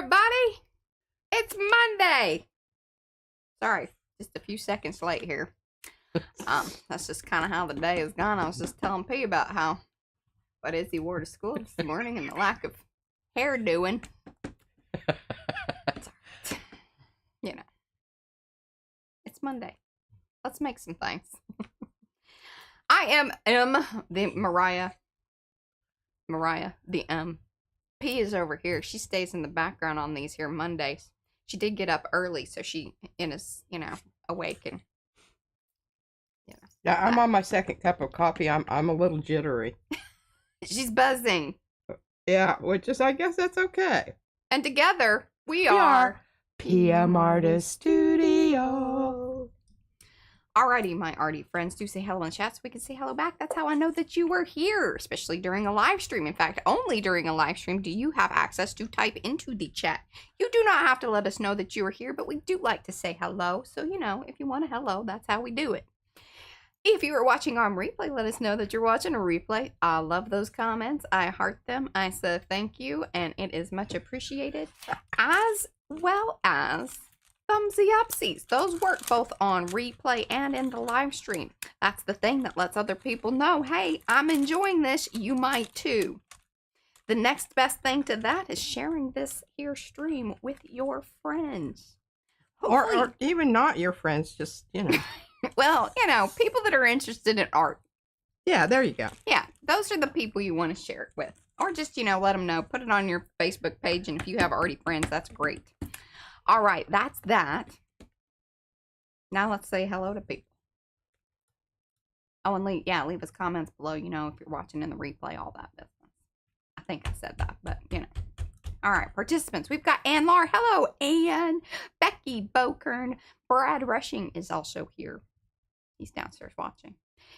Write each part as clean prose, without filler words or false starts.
everybody. It's Monday. Sorry, just a few seconds late here. That's just kind of how the day has gone. I was just telling P about what Izzy wore to school this morning and the lack of hair doing. It's all right. You know, it's Monday. Let's make some things. I am the Mariah. Mariah, the P is over here. She stays in the background on these here Mondays. She did get up early, so she is, awake and, Yeah, I'm on my second cup of coffee. I'm a little jittery. She's buzzing. Yeah, which is, I guess that's okay. And together, we are PM Artist Studio. Alrighty, my arty friends, do say hello in the chat so we can say hello back. That's how I know that you were here, especially during a live stream. In fact, only during a live stream do you have access to type into the chat. You do not have to let us know that you are here, but we do like to say hello. So, if you want a hello, that's how we do it. If you are watching on replay, let us know that you're watching a replay. I love those comments. I heart them. I say thank you, and it is much appreciated, as well as thumbsy upsies. Those work both on replay and in the live stream. That's the thing that lets other people know, hey, I'm enjoying this. You might too. The next best thing to that is sharing this here stream with your friends. Or even not your friends, just, Well, people that are interested in art. Yeah, there you go. Yeah, those are the people you want to share it with. Or just, let them know. Put it on your Facebook page, and if you have arty friends, that's great. All right, that's that. Now let's say hello to people. Oh, and leave us comments below, if you're watching in the replay, all that business. I think I said that, but, All right, participants. We've got Ann Lar. Hello, Ann. Becky Bokern. Brad Rushing is also here. He's downstairs watching.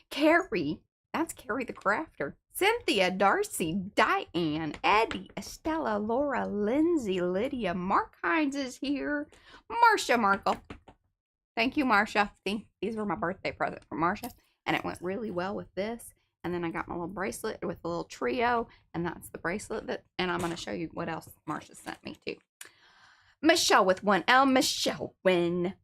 Carrie. That's Carrie the Crafter. Cynthia, Darcy, Diane, Eddie, Estella, Laura, Lindsay, Lydia, Mark Hines is here. Marcia Markle. Thank you, Marcia. See, these were my birthday present from Marcia, and it went really well with this. And then I got my little bracelet with a little trio, and that's the bracelet and I'm going to show you what else Marcia sent me too. Michelle with 1L, Michelle Wynn.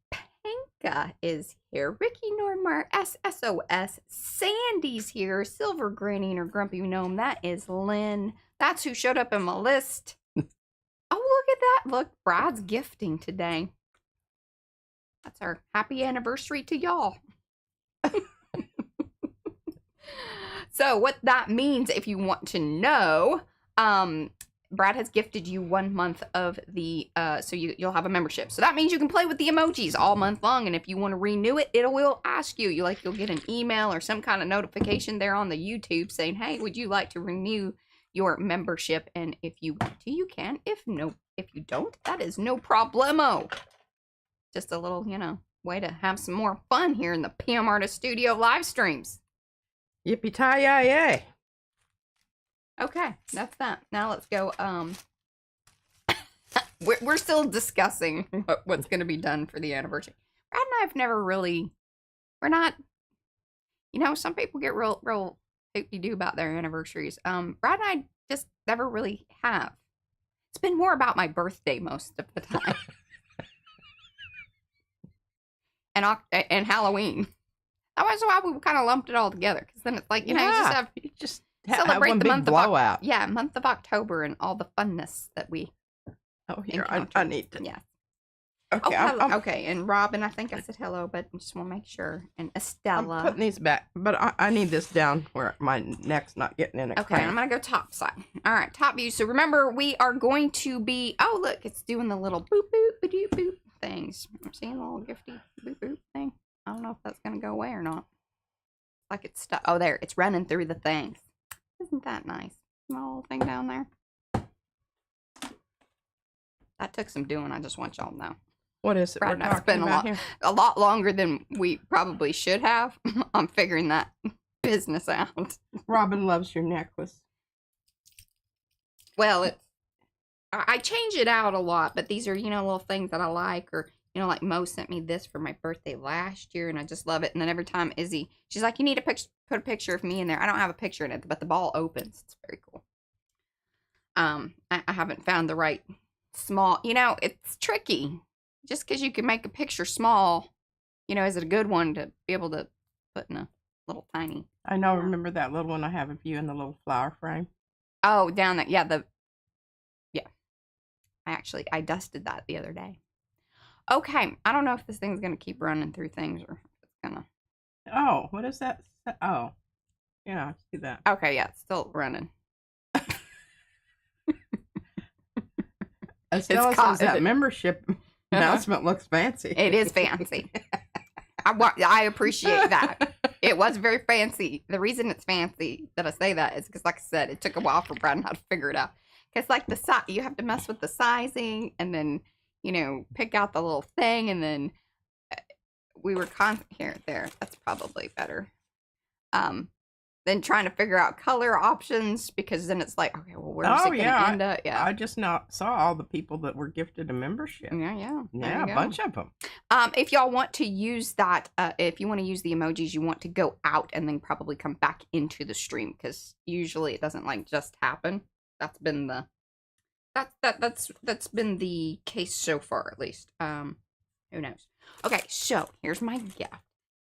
Panka is here. Ricky Nordmar, SSOS. Sandy's here. Silver Grinning or Grumpy Gnome. That is Lynn. That's who showed up in my list. Oh, look at that. Look, Brad's gifting today. That's our happy anniversary to y'all. So what that means, if you want to know, Brad has gifted you 1 month of the, so you'll have a membership. So that means you can play with the emojis all month long. And if you want to renew it, it will ask you. You'll get an email or some kind of notification there on the YouTube saying, hey, would you like to renew your membership? And if you want to, you can. If you don't, that is no problemo. Just a little, way to have some more fun here in the PM Artist Studio live streams. Yippee-ki-yay. Okay, that's that. Now let's go. We're still discussing what's going to be done for the anniversary. Brad and I have never really, we're not, some people get real do about their anniversaries. Brad and I just never really have. It's been more about my birthday most of the time. and Halloween. That was why we kind of lumped it all together. Because then it's like, you just celebrate one the big month blowout. month of October and all the funness that we here, I need to. Yeah. Okay, okay, and Robin, I think I said hello, but I just want to make sure. And Estella. I'm putting these back, but I need this down where my neck's not getting in it. Okay, I'm going to go top side. All right, top view. So remember, we are going to be, oh, look, it's doing the little boop, boop, boop, boop things. I'm seeing the little gifty boop, boop thing. I don't know if that's going to go away or not. Like it's stuck. Oh, there. It's running through the things. Isn't that nice? My little thing down there. That took some doing. I just want y'all to know. What is it? Brad and I spent a lot longer than we probably should have. I'm figuring that business out. Robin loves your necklace. Well, I change it out a lot, but these are, little things that I like, or like Mo sent me this for my birthday last year, and I just love it. And then every time Izzy, she's like, you need to put a picture of me in there. I don't have a picture in it, but the ball opens. It's very cool. I haven't found the right small. You know, it's tricky. Just because you can make a picture small, you know, is it a good one to be able to put in a little tiny? I know. Remember that little one I have of you in the little flower frame? Oh, down there. Yeah, yeah. I dusted that the other day. Okay, I don't know if this thing's going to keep running through things or if it's going to. Oh, what is that? Oh, yeah, I see that. Okay, yeah, it's still running. As that membership announcement looks fancy. It is fancy. I appreciate that. It was very fancy. The reason it's fancy that I say that is because, like I said, it took a while for Brad and I to figure it out. Because, like, you have to mess with the sizing and then, you know, pick out the little thing. And then we were there. That's probably better. Then trying to figure out color options because then it's like, okay, well, where's it going to end up? Yeah. I just now saw all the people that were gifted a membership. Yeah. Yeah, a bunch of them. If y'all want to use that, if you want to use the emojis, you want to go out and then probably come back into the stream because usually it doesn't like just happen. That's been the case so far, at least. Who knows? Okay, so here's my gift.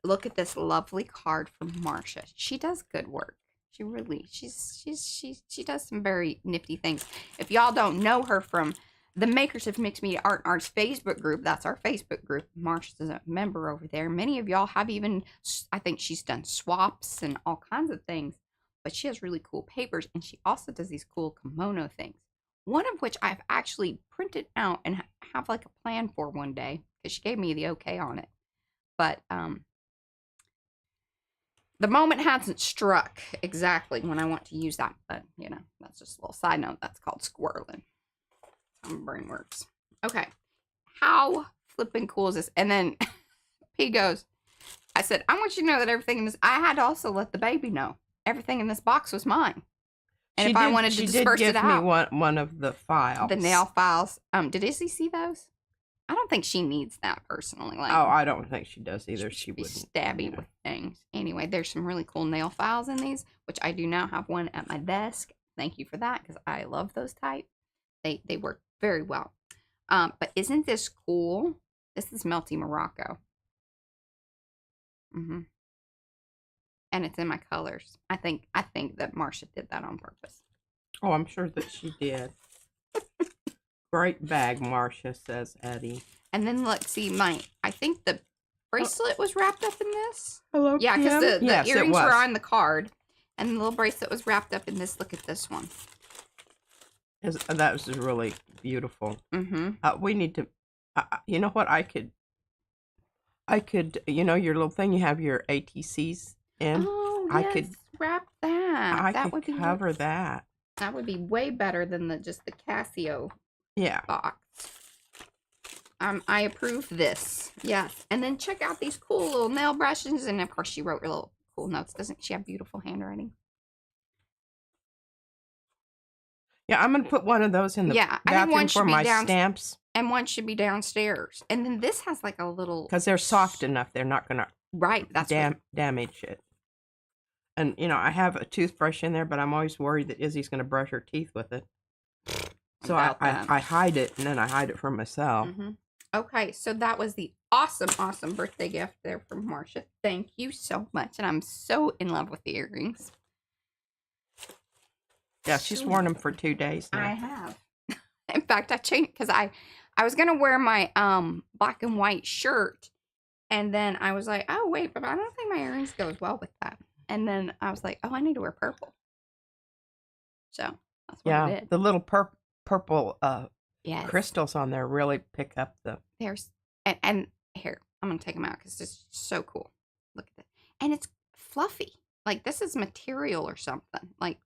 Look at this lovely card from Marcia. She does good work. She does some very nifty things. If y'all don't know her from the Makers of Mixed Media Art and Arts Facebook group, that's our Facebook group. Marcia's a member over there. Many of y'all have even, I think she's done swaps and all kinds of things. But she has really cool papers, and she also does these cool kimono things. One of which I've actually printed out and have like a plan for one day because she gave me the okay on it. But the moment hasn't struck exactly when I want to use that. But, you know, that's just a little side note. That's called squirreling. That's how my brain works. Okay. How flipping cool is this? And then P goes, I said, I want you to know that everything in this, I had to also let the baby know. Everything in this box was mine. And I wanted to disperse it out. She did give me one of the files. The nail files. Did Izzy see those? I don't think she needs that personally. Like, oh, I don't think she does either. She would wouldn't. Stabby with things. Anyway, there's some really cool nail files in these, which I do now have one at my desk. Thank you for that, because I love those type. They work very well. But isn't this cool? This is Melty Morocco. And it's in my colors. I think that Marcia did that on purpose. Oh, I'm sure that she did. Great bag, Marcia, says Eddie. And then let's see, I think the bracelet was wrapped up in this. Hello, yeah, because the yes, earrings were on the card, and the little bracelet was wrapped up in this. Look at this one. That was really beautiful. We need to. You know what? I could. You know your little thing. You have your ATCs in. Oh, yes. I could wrap that. I could cover that. That would be way better than just the Casio. Yeah. Box. I approve this. Yes. And then check out these cool little nail brushes. And of course, she wrote her little cool notes. Doesn't she have beautiful handwriting? Yeah, I'm going to put one of those in the bathroom for my stamps. And one should be downstairs. And then this has like a little... Because they're soft enough. They're not going to that's damage it. And, you know, I have a toothbrush in there, but I'm always worried that Izzy's going to brush her teeth with it. So I hide it, and then I hide it from myself. Okay, so that was the awesome birthday gift there from Marcia. Thank you so much. And I'm so in love with the earrings. Yeah, she's worn them for 2 days now. I have. In fact, I changed because I was going to wear my black and white shirt. And then I was like, oh, wait, but I don't think my earrings go as well with that. And then I was like, oh, I need to wear purple. So that's what I did. The little purple crystals on there really pick up the... There's and here, I'm going to take them out because it's so cool. Look at it. And it's fluffy. Like, this is material or something. Like,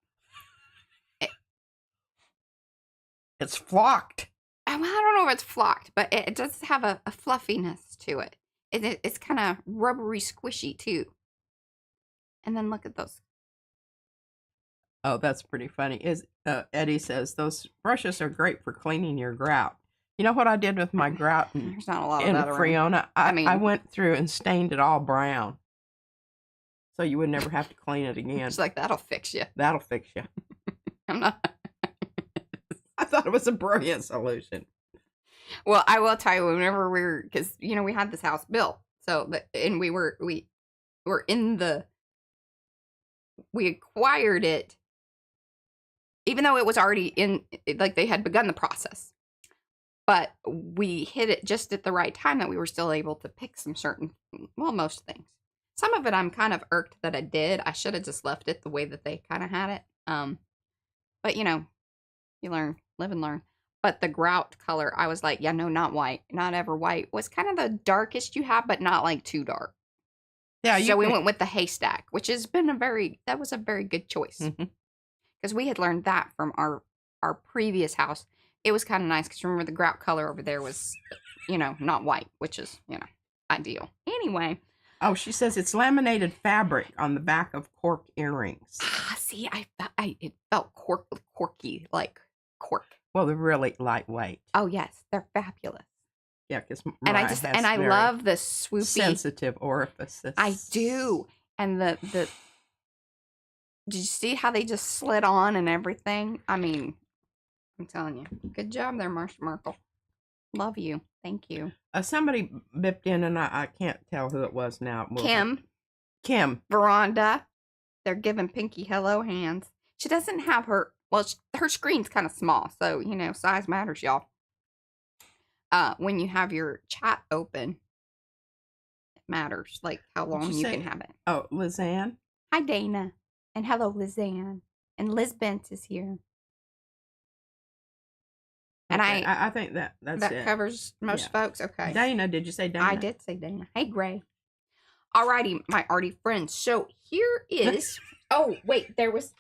it's flocked. I don't know if it's flocked, but it does have a fluffiness to it. It's kind of rubbery squishy, too. And then look at those. Oh, that's pretty funny. Eddie says, those brushes are great for cleaning your grout. You know what I did with my grout There's not a lot of that Freona? I went through and stained it all brown. So you would never have to clean it again. It's like, that'll fix you. That'll fix you. I'm not. thought it was a brilliant solution. Well, I will tell you, whenever because we had this house built, and we acquired it, even though it was already like they had begun the process, but we hit it just at the right time that we were still able to pick most things. Some of it I'm kind of irked that I did. I should have just left it the way that they kind of had it. But you learn, live and learn. But the grout color, I was like, yeah, no, not white, not ever white. Was kind of the darkest you have, but not like too dark. Yeah. So we went with the haystack, which has been that was a very good choice. Because we had learned that from our previous house. It was kind of nice because remember the grout color over there was, not white, which is, ideal. Anyway. Oh, she says it's laminated fabric on the back of cork earrings. See, it felt corky, like cork. Well, they're really lightweight. Oh yes, they're fabulous. Yeah, because I love the swoopy sensitive orifices. I do, and the did you see how they just slid on and everything? I mean, I'm telling you, good job there, Marshall. Love you. Thank you. Somebody bipped in, and I can't tell who it was now. Kim. Veranda. They're giving Pinky hello hands. She doesn't have her screen's kind of small, so, size matters, y'all. When you have your chat open, it matters, like how long you can have it. Oh, Lizanne. Hi, Dana. And hello, Lizanne. And Liz Bent is here. And okay, I think that's that it. Covers most folks. Okay. Dana, did you say Dana? I did say Dana. Hey, Gray. Alrighty, my arty friends. So here is. Oh wait, there was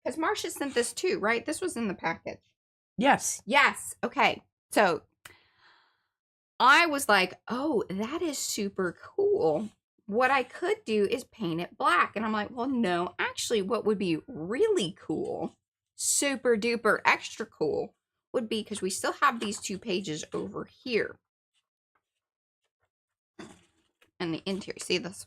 because Marcia sent this too, right? This was in the package. Yes. Yes. Okay. So I was like, oh, that is super cool. What I could do is paint it black, and I'm like, well, no, actually, what would be really cool, super duper extra cool, would be because we still have these 2 pages over here and the interior. See, this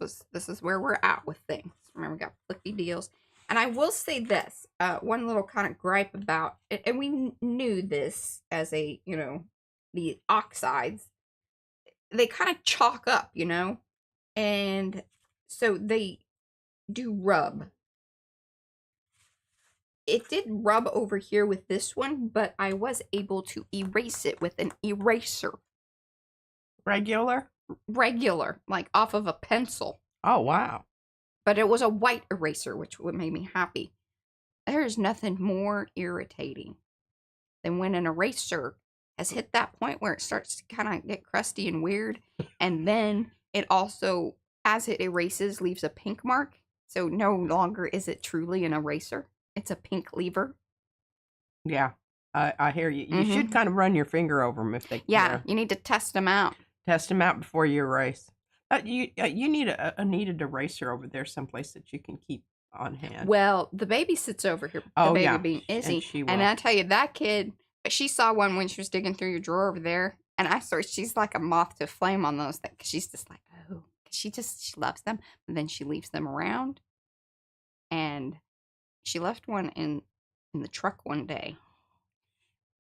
is where we're at with things. Remember, we got flippy deals. And I will say this, one little kind of gripe about it, and we knew this as the oxides, they kind of chalk up, and so they do rub. It did rub over here with this one, but I was able to erase it with an eraser. Regular, like off of a pencil. Oh, wow. But it was a white eraser, which made me happy. There's nothing more irritating than when an eraser has hit that point where it starts to kind of get crusty and weird, and then it also, as it erases, leaves a pink mark. So no longer is it truly an eraser. It's a pink lever. Yeah, I hear you. You should kind of run your finger over them if they. Yeah, you need to test them out. Test them out before you erase. You need a needed eraser over there someplace that you can keep on hand. Well, the baby sits over here. The baby being Izzy, and I tell you, that kid, she saw one when she was digging through your drawer over there, and she's like a moth to a flame on those things. She's just like, oh, she loves them, and then she leaves them around, and she left one in the truck one day,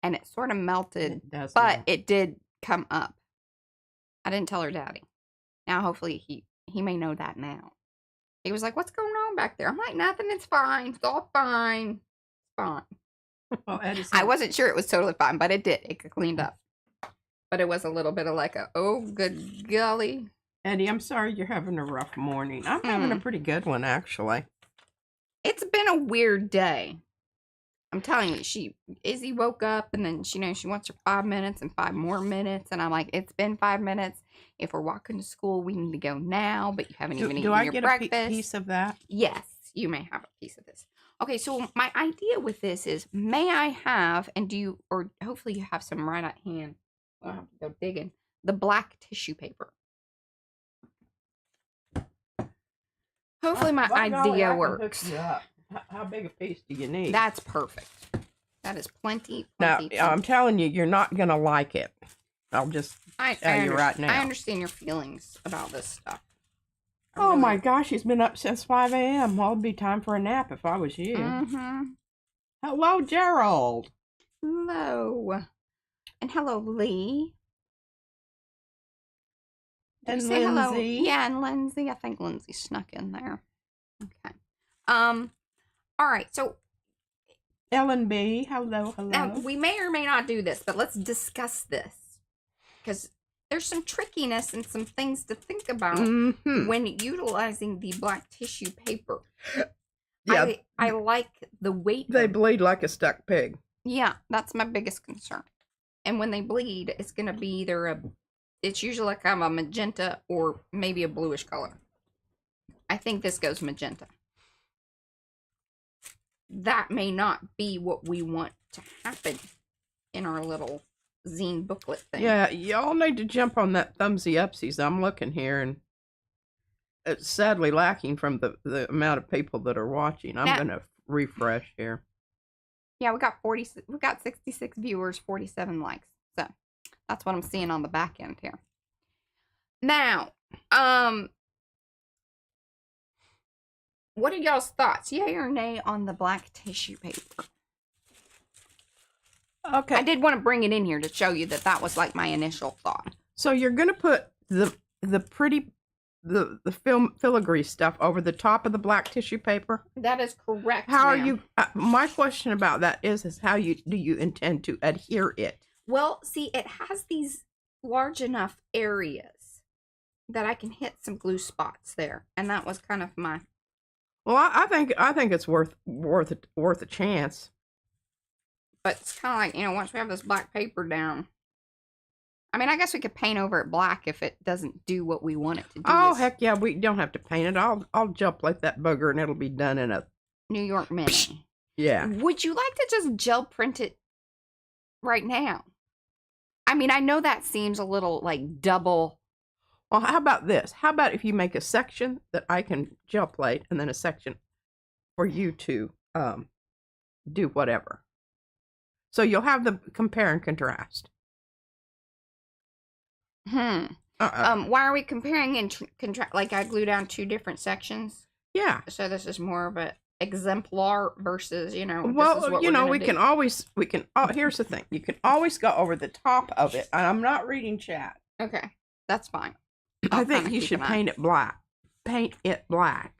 and it sort of melted, it did come up. I didn't tell her daddy. Now, hopefully, he may know that now. He was like, what's going on back there? I'm like, nothing, it's fine. It's all fine. It's fine. Well, I wasn't sure it was totally fine, but it did. It got cleaned up. But it was a little bit of like oh, good golly. Eddie, I'm sorry you're having a rough morning. I'm having a pretty good one, actually. It's been a weird day. I'm telling you, Izzy woke up and then she wants her 5 minutes and 5 more minutes. And I'm like, it's been 5 minutes. If we're walking to school, we need to go now, but you haven't even eaten your breakfast. Do I get a piece of that? Yes, you may have a piece of this. Okay, so my idea with this is, may I have, or hopefully you have some right at hand. I'll have to go digging. The black tissue paper. Hopefully my idea works. How big a piece do you need? That's perfect. That is plenty. Now, I'm telling you, you're not going to like it. I'll just tell you right now. I understand your feelings about this stuff. Oh my gosh, he's been up since 5 a.m. Well, it'd be time for a nap if I was you. Mm-hmm. Hello, Gerald. Hello. And hello, Lee. Did And you say hello? Lindsay. Yeah, and Lindsay. I think Lindsay snuck in there. Okay. All right. So, Ellen B. Hello, hello. now we may or may not do this, but let's discuss this because there's some trickiness and some things to think about when utilizing the black tissue paper. Yeah, I like the weight. They bleed like a stuck pig. Yeah, that's my biggest concern. And when they bleed, it's going to be either it's usually like kind of a magenta or maybe a bluish color. I think this goes magenta. That may not be what we want to happen in our little zine booklet thing. Yeah, y'all need to jump on that thumbsy upsies. I'm looking here and it's sadly lacking from the amount of people that are watching. I'm going to refresh here. Yeah, we got 66 viewers, 47 likes. So that's what I'm seeing on the back end here. Now, what are y'all's thoughts? Yay or nay on the black tissue paper? Okay. I did want to bring it in here to show you that that was like my initial thought. So you're going to put the pretty the filigree stuff over the top of the black tissue paper? That is correct. How are you? My question about that is how do you intend to adhere it? Well, see, it has these large enough areas that I can hit some glue spots there, and that was kind of my. Well, I think it's worth a chance. But it's kind of like, you know, once we have this black paper down. I mean, I guess we could paint over it black if it doesn't do what we want it to do. Oh, heck yeah, we don't have to paint it. I'll jump like that bugger and it'll be done in a New York Mini. Yeah. Would you like to just gel print it right now? I mean, I know that seems a little like double. Well, how about this? How about if you make a section that I can gel plate and then a section for you to do whatever. So you'll have the compare and contrast. Why are we comparing and contrast? Like I glue down two different sections. Yeah. So this is more of an exemplar versus, you know. Well, this is what you know, we do. can always. Oh, here's the thing: you can always go over the top of it. And I'm not reading chat. Okay, that's fine. I think you should paint it black. Paint it black.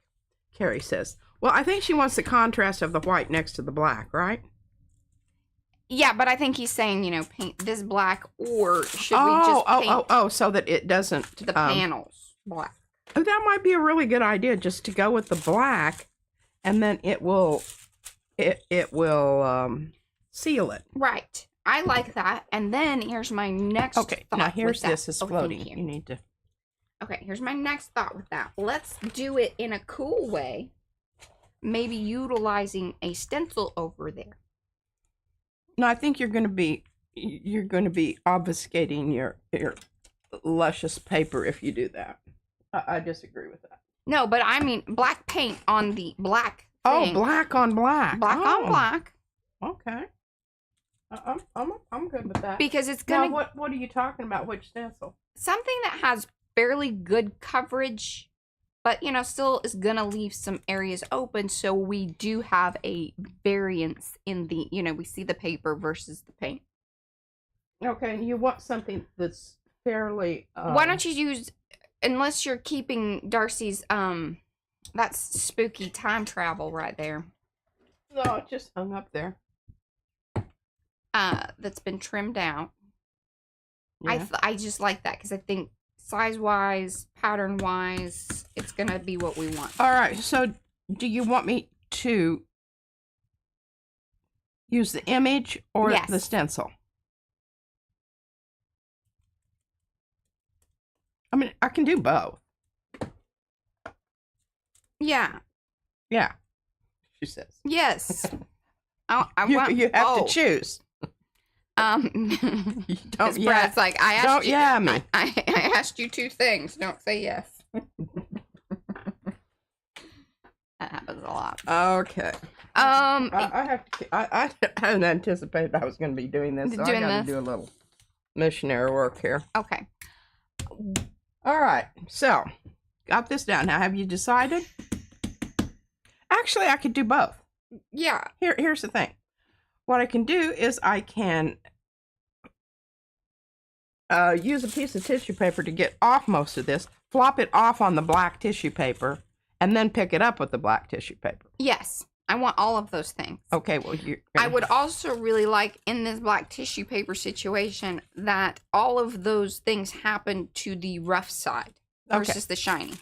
Carrie says. Well, I think she wants the contrast of the white next to the black, right? Yeah, but I think he's saying, you know, paint this black, or should we just paint so that it doesn't the panels black? Oh, that might be a really good idea, just to go with the black, and then it will seal it. Right. I like that. And then here's my next. Okay. Thought Now here's with this is floating. You need to. Okay. Here's my next thought with that. Let's do it in a cool way. Maybe utilizing a stencil over there. No, I think you're going to be obfuscating your luscious paper if you do that. I disagree with that. No, but I mean black paint on the black thing. Oh, black on black. Black on black. Okay. I'm good with that. Because it's gonna. Now, what are you talking about? Which stencil? Something that has fairly good coverage, but you know, still is gonna leave some areas open, so we do have a variance in the, you know, we see the paper versus the paint. Okay, you want something that's fairly. Why don't you use, unless you're keeping Darcy's that's spooky time travel right there. No, it just hung up there. That's been trimmed out. Yeah. I just like that because I think size-wise, pattern-wise, it's going to be what we want. All right. So do you want me to use the image or the stencil? I mean, I can do both. Yeah. Yeah. She says. Yes. You have to choose. You don't. Brad's like, I asked don't you. Yeah, me. I asked you two things. Don't say yes. That happens a lot. Okay. I hadn't anticipated I was going to be doing this, so I got to do a little missionary work here. Okay. All right. So, got this down. Now, have you decided? Actually, I could do both. Yeah. Here's the thing. what I can do is I can use a piece of tissue paper to get off most of this, flop it off on the black tissue paper, and then pick it up with the black tissue paper. Yes, I want all of those things. Okay, well, I would also really like, in this black tissue paper situation, that all of those things happen to the rough side versus the shiny.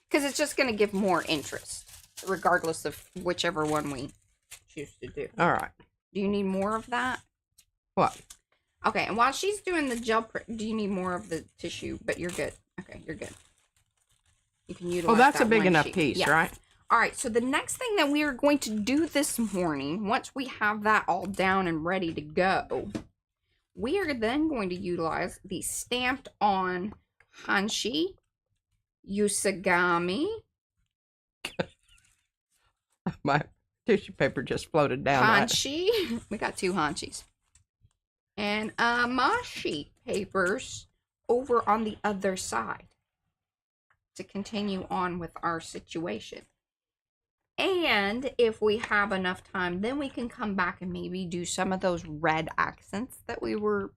Because it's just going to give more interest, regardless of whichever one we choose to do. All right. Do you need more of that? What? Okay, and while she's doing the gel print, do you need more of the tissue? But you're good. Okay, you're good. You can utilize Oh, that's that a big one enough sheet. piece, Yes. right? All right, so the next thing that we are going to do this morning, once we have that all down and ready to go, we are then going to utilize the stamped on Hanshi, Usagami, My tissue paper just floated down. Hanshi. We got 2 Hanshis. And Amashi papers over on the other side to continue on with our situation. And if we have enough time, then we can come back and maybe do some of those red accents that we were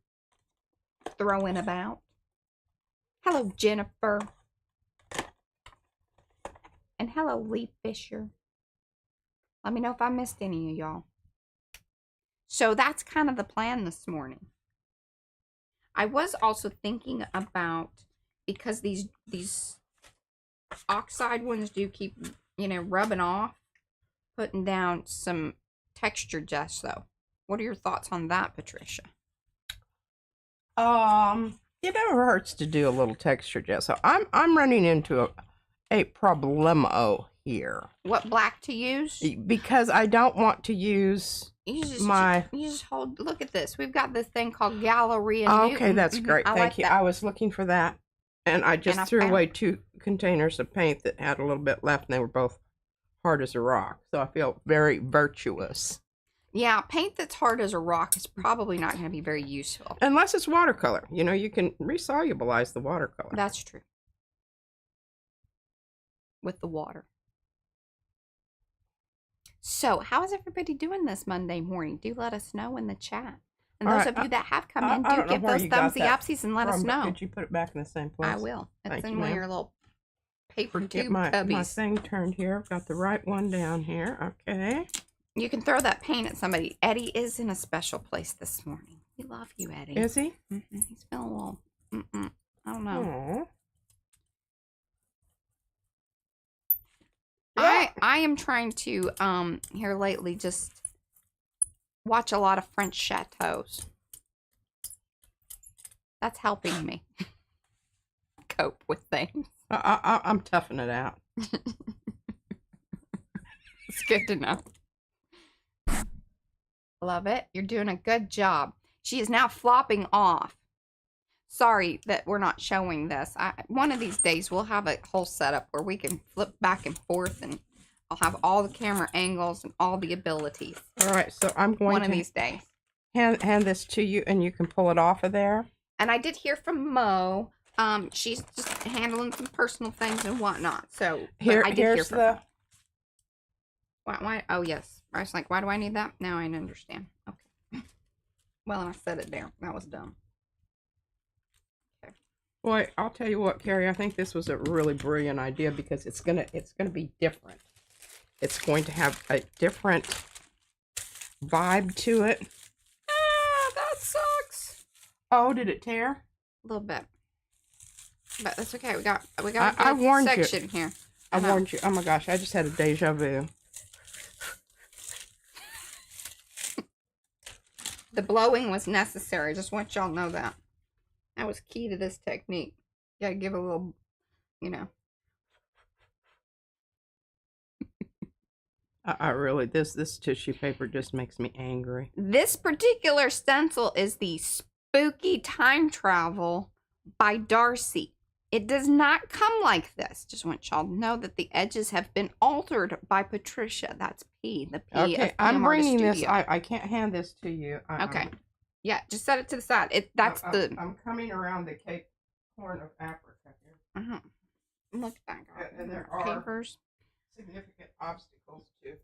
throwing about. Hello, Jennifer. And hello, Lee Fisher. Let me know if I missed any of y'all. So that's kind of the plan this morning. I was also thinking about, because these oxide ones do keep, rubbing off, putting down some texture gesso. What are your thoughts on that, Patricia? It never hurts to do a little texture gesso. I'm running into a problemo here. What black to use? Because I don't want to use You just hold. Look at this. We've got this thing called Gallery. Okay, that's great. I Thank like you. that. I was looking for that, and I just threw away 2 containers of paint that had a little bit left, and they were both hard as a rock. So I feel very virtuous. Yeah, paint that's hard as a rock is probably not going to be very useful. Unless it's watercolor. You can resolubilize the watercolor. That's true. With the water. So, how is everybody doing this Monday morning? Do let us know in the chat. And those of you that have come in, do give those thumbsy upsies and let us know. Could you put it back in the same place? I will. It's Thank in you, one of ma'am. your little paper Get tube my cubbies. thing turned here. I've got the right one down here. Okay. You can throw that paint at somebody. Eddie is in a special place this morning. We love you, Eddie. Is he? He's feeling a little, I don't know. Aww. I am trying to, here lately, just watch a lot of French chateaus. That's helping me cope with things. I'm toughing it out. It's good to know. Love it. You're doing a good job. She is now flopping off. Sorry that we're not showing this. One of these days we'll have a whole setup where we can flip back and forth, and I'll have all the camera angles and all the abilities. All right, so I'm going One to of these days. hand this to you, and you can pull it off of there. And I did hear from Mo. She's just handling some personal things and whatnot. So Here's hear from her. the. Why? Oh yes. I was like, why do I need that? Now I understand. Okay. Well, and I set it down. That was dumb. Okay. Boy, I'll tell you what, Carrie. I think this was a really brilliant idea because it's gonna be different. It's going to have a different vibe to it. Ah, that sucks. Oh, did it tear? A little bit. But that's okay. We got I a warned you. section here. I warned you. Oh my gosh, I just had a deja vu. The blowing was necessary. Just want y'all to know that. That was key to this technique. You gotta give a little, I really, this tissue paper just makes me angry. This particular stencil is the Spooky Time Travel by Darcy. It does not come like this. Just want y'all to know that the edges have been altered by Patricia. That's P. The P. Okay, of I'm PM Artist bringing this. Studio. I can't hand this to you. Okay. Yeah, just set it to the side. I'm coming around the Cape Horn of Africa here. Look at that guy. And there are papers. Significant obstacles too.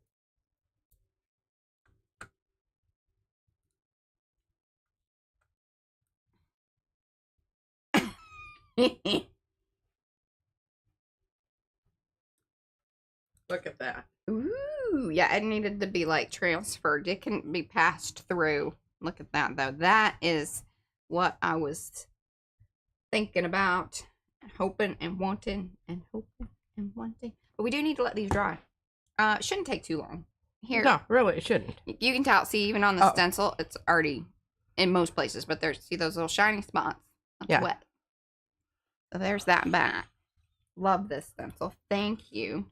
Look at that. Ooh, yeah, it needed to be like transferred. It couldn't be passed through. Look at that though. That is what I was thinking about, hoping and wanting, and hoping and wanting. But we do need to let these dry. It shouldn't take too long. Here. No, really, it shouldn't. You can tell, see, even on the stencil, it's already in most places, but there's, see those little shiny spots? That's wet. So there's that back. Love this stencil. Thank you.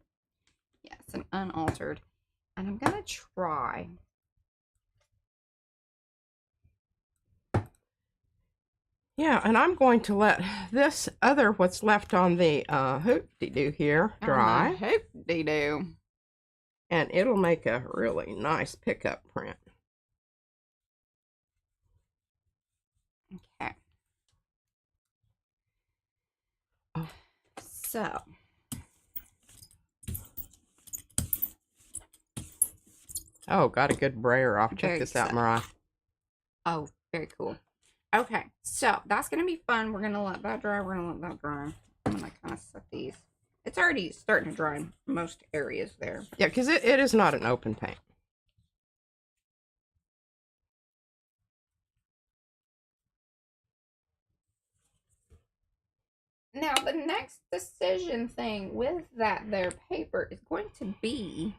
Yes, an unaltered. And I'm going to try. Yeah, and I'm going to let this other, what's left on the hoop-de-doo here, dry. Hoop-de-doo. And it'll make a really nice pickup print. Okay. Oh. So. Oh, got a good brayer off. Check this out, Mariah. Oh, very cool. Okay, so that's going to be fun. We're going to let that dry. We're going to let that dry. I'm going to kind of set these. It's already starting to dry in most areas there. Yeah, because it is not an open paint. Now, the next decision thing with that there paper is going to be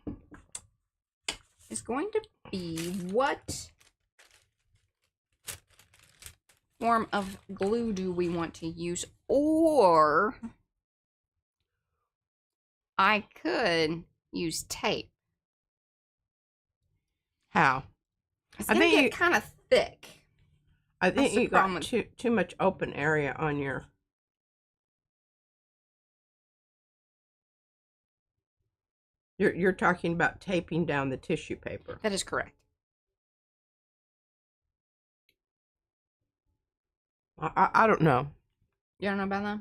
what form of glue do we want to use, or I could use tape. How? It's gonna get kind of thick. I think you got too much open area on your. You're talking about taping down the tissue paper. That is correct. I don't know. You don't know about that?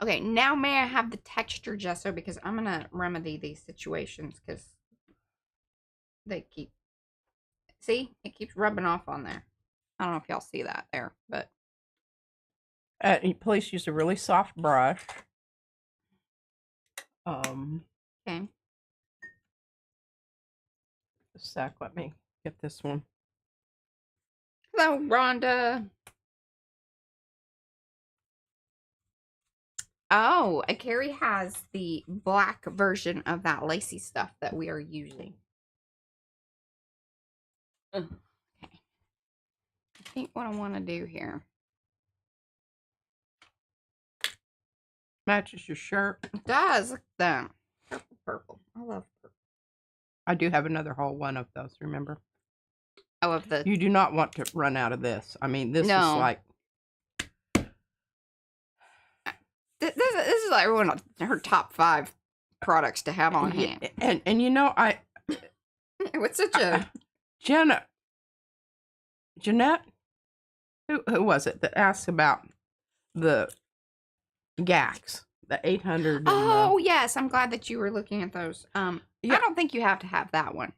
Okay, now may I have the texture gesso, because I'm going to remedy these situations because they keep, see, it keeps rubbing off on there. I don't know if y'all see that there, but. Please use a really soft brush. Okay. A sec, let me get this one. Hello, Rhonda. Oh, Carrie has the black version of that lacy stuff that we are using. Okay. I think what I want to do here. Matches your shirt. It does. Look at that. Purple, purple. I love purple. I do have another whole one of those, remember? Oh, of the... You do not want to run out of this. I mean, this is like... This is like one of her top 5 products to have on hand. And you know, What's such a... Jeanette? Who was it that asked about the GACs, the 800? Oh, yes. I'm glad that you were looking at those. Yeah. I don't think you have to have that one.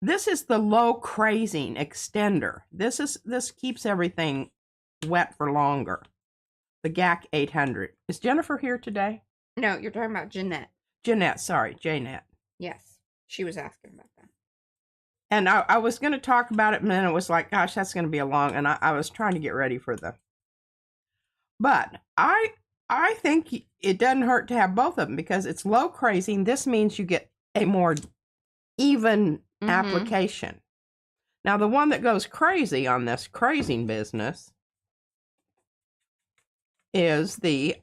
This is the low crazing extender. This keeps everything wet for longer. The GAC 800. Is Jennifer here today? No, you're talking about Jeanette. Sorry, Jeanette. Yes, she was asking about that. And I was going to talk about it, and then it was like, gosh, that's going to be a long, and I was trying to get ready for the... But I think it doesn't hurt to have both of them, because it's low crazing. This means you get a more even application. Now, the one that goes crazy on this crazing business is the...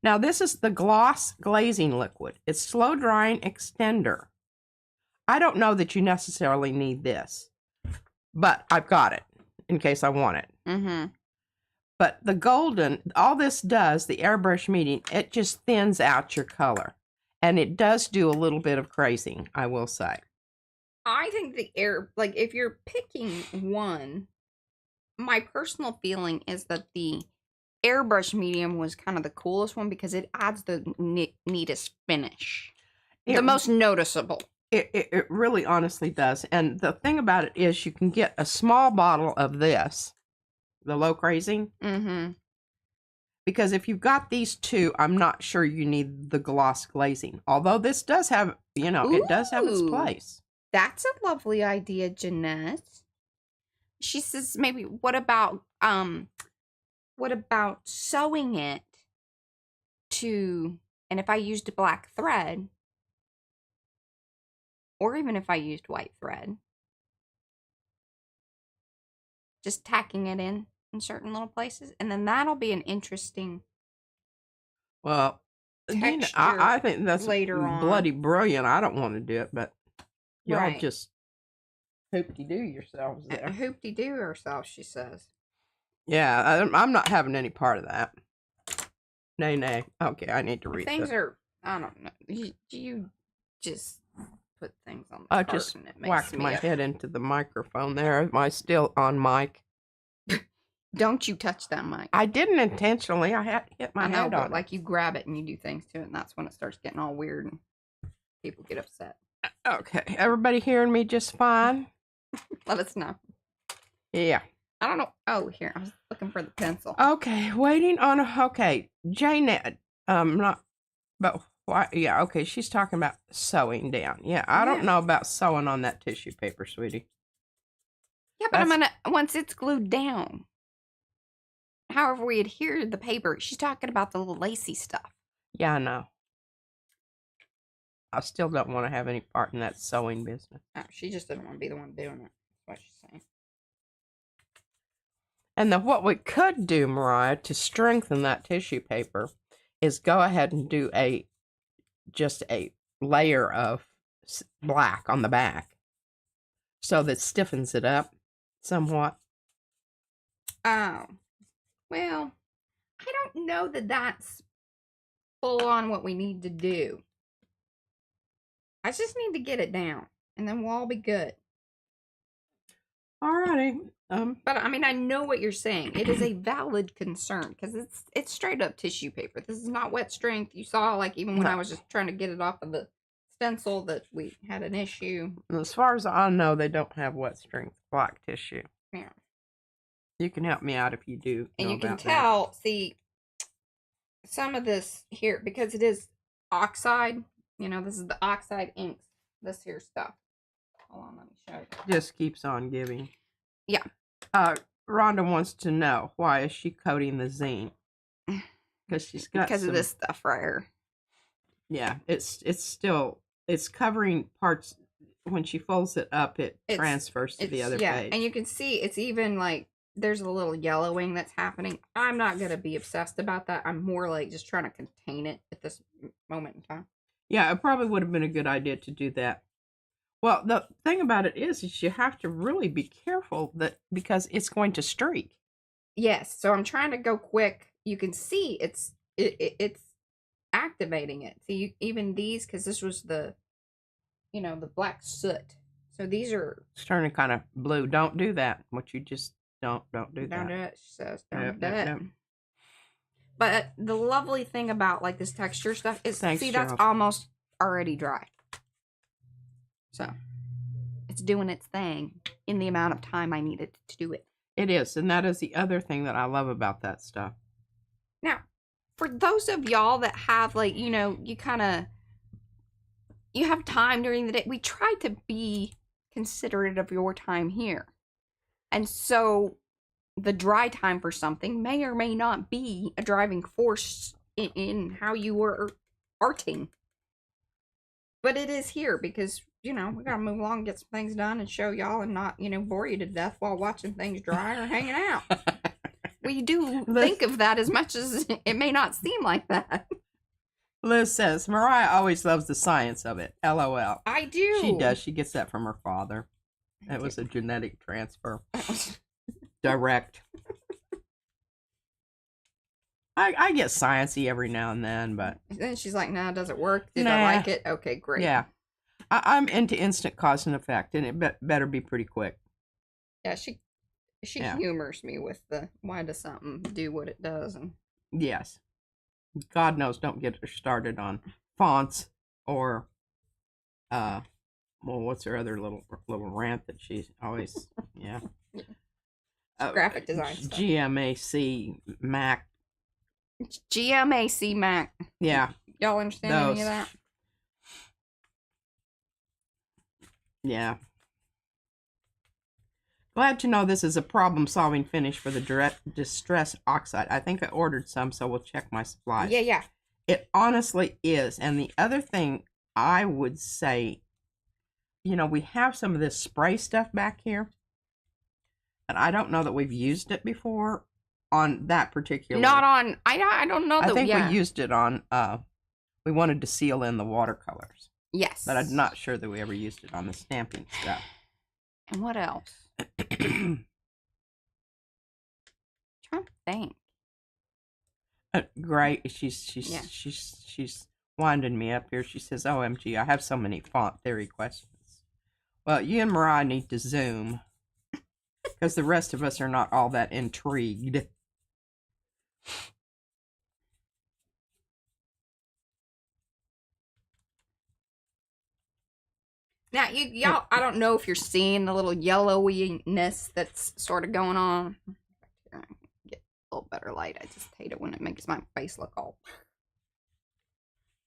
Now, this is the gloss glazing liquid. It's slow drying extender. I don't know that you necessarily need this, but I've got it in case I want it. But the golden, all this does, the airbrush medium, it just thins out your color. And it does do a little bit of crazing, I will say. I think if you're picking one, my personal feeling is that the airbrush medium was kind of the coolest one because it adds the neatest finish. The most noticeable. It really honestly does. And the thing about it is you can get a small bottle of this, the low crazing. Mm-hmm. Because if you've got these two, I'm not sure you need the gloss glazing. Although this does have, it does have its Ooh. place. That's a lovely idea, Jeanette. She says maybe what about sewing it to, and if I used a black thread, or even if I used white thread, just tacking it in certain little places, and then that'll be an interesting Well, texture I think that's later on. bloody brilliant. I don't want to do it, but y'all Right. just hoop-de-doo yourselves there. Hoop-de-doo ourselves, she says. Yeah, I'm not having any part of that. Nay. Okay, I need to read Things this. are, I don't know. You just put things on the I cart just and it makes whacked me my head into the microphone there. Am I still on mic? Don't you touch that mic. I didn't intentionally. I had hit my head on like you grab it and you do things to it, and that's when it starts getting all weird and people get upset. Okay, everybody hearing me just fine? Let us know. Yeah. I don't know. Oh, here. I was looking for the pencil. Okay, waiting on. Okay, Janet. Not. But why? Yeah. Okay, she's talking about sewing down. Yeah, I don't know about sewing on that tissue paper, sweetie. Yeah, but I'm gonna once it's glued down. However, we adhere to the paper. She's talking about the little lacy stuff. Yeah, I know. I still don't want to have any part in that sewing business. Oh, she just doesn't want to be the one doing it. That's what she's saying. And then what we could do, Mariah, to strengthen that tissue paper is go ahead and do just a layer of black on the back so that stiffens it up somewhat. Oh. Well, I don't know that that's full on what we need to do. I just need to get it down, and then we'll all be good. Alrighty. But I mean, I know what you're saying. It is a valid concern because it's straight up tissue paper. This is not wet strength. You saw, like, even when I was just trying to get it off of the stencil, that we had an issue. As far as I know, they don't have wet strength black tissue. Yeah. You can help me out if you do. And you can tell, see, some of this here, because it is oxide, this is the oxide inks, this here stuff. Hold on, let me show you. Just keeps on giving. Yeah. Rhonda wants to know, why is she coating the zine? Because she's got of this stuff right here. Yeah, it's covering parts. When she folds it up, it transfers to the other page. And you can see it's even like there's a little yellowing that's happening. I'm not going to be obsessed about that. I'm more like just trying to contain it at this moment in time. Yeah, it probably would have been a good idea to do that. Well, the thing about it is you have to really be careful because it's going to streak. Yes, so I'm trying to go quick. You can see it's activating it. See, even these, because this was the black soot. So these are... It's turning kind of blue. Don't do that. What you just don't do that. Don't do it. She says don't do it. But the lovely thing about like this texture stuff is, that's almost already dry. So it's doing its thing in the amount of time I needed to do it. It is, and that is the other thing that I love about that stuff. Now, for those of y'all that have like, you have time during the day, we try to be considerate of your time here. And so the dry time for something may or may not be a driving force in how you were arting. But it is here because, we gotta move along and get some things done and show y'all and not, bore you to death while watching things dry or hanging out. We do think of that as much as it may not seem like that. Liz says, Mariah always loves the science of it. LOL. I do. She does. She gets that from her father. It was a genetic transfer. Direct. I get sciencey every now and then, but... Then she's like, nah, does it work? Did I like it? Okay, great. Yeah. I'm into instant cause and effect, and it better be pretty quick. Yeah, she humors me with the, why does something do what it does? And yes. God knows, don't get her started on fonts or Well, what's her other little rant that she's always, yeah. Graphic design stuff. GMAC Mac. GMAC Mac. Yeah. Y'all understand any of that? Yeah. Glad to know this is a problem-solving finish for the Distress Oxide. I think I ordered some, so we'll check my supplies. Yeah. It honestly is. And the other thing I would say, you know, we have some of this spray stuff back here. And I don't know that we've used it before on that particular. Not on, I don't know that. I think we used it on, we wanted to seal in the watercolors. Yes. But I'm not sure that we ever used it on the stamping stuff. And what else? Trying to think. Great. She's winding me up here. She says, OMG, I have so many font theory questions. Well, you and Mariah need to Zoom. Because the rest of us are not all that intrigued. Now, y'all, I don't know if you're seeing the little yellowiness that's sort of going on. Get a little better light. I just hate it when it makes my face look all.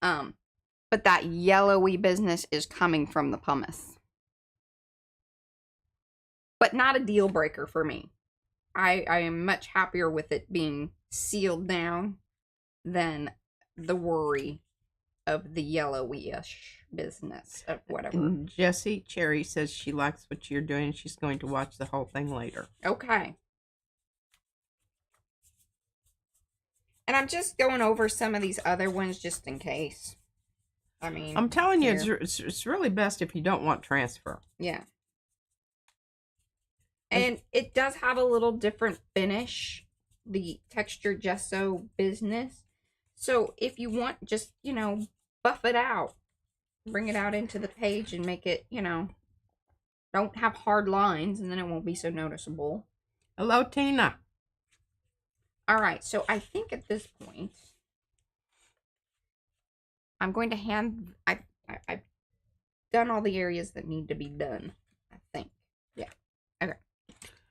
But that yellowy business is coming from the pumice. But not a deal breaker for me. I am much happier with it being sealed down than the worry of the yellowy-ish business of whatever. And Jessie Cherry says she likes what you're doing. She's going to watch the whole thing later. Okay. And I'm just going over some of these other ones just in case. I mean, I'm telling you, it's really best if you don't want transfer. Yeah. And it does have a little different finish, the texture gesso business. So if you want, just, you know, buff it out. Bring it out into the page and make it, you know, don't have hard lines, and then it won't be so noticeable. Hello, Tina. All right, so I think at this point, I'm going to hand, I've done all the areas that need to be done, I think. Yeah. Okay.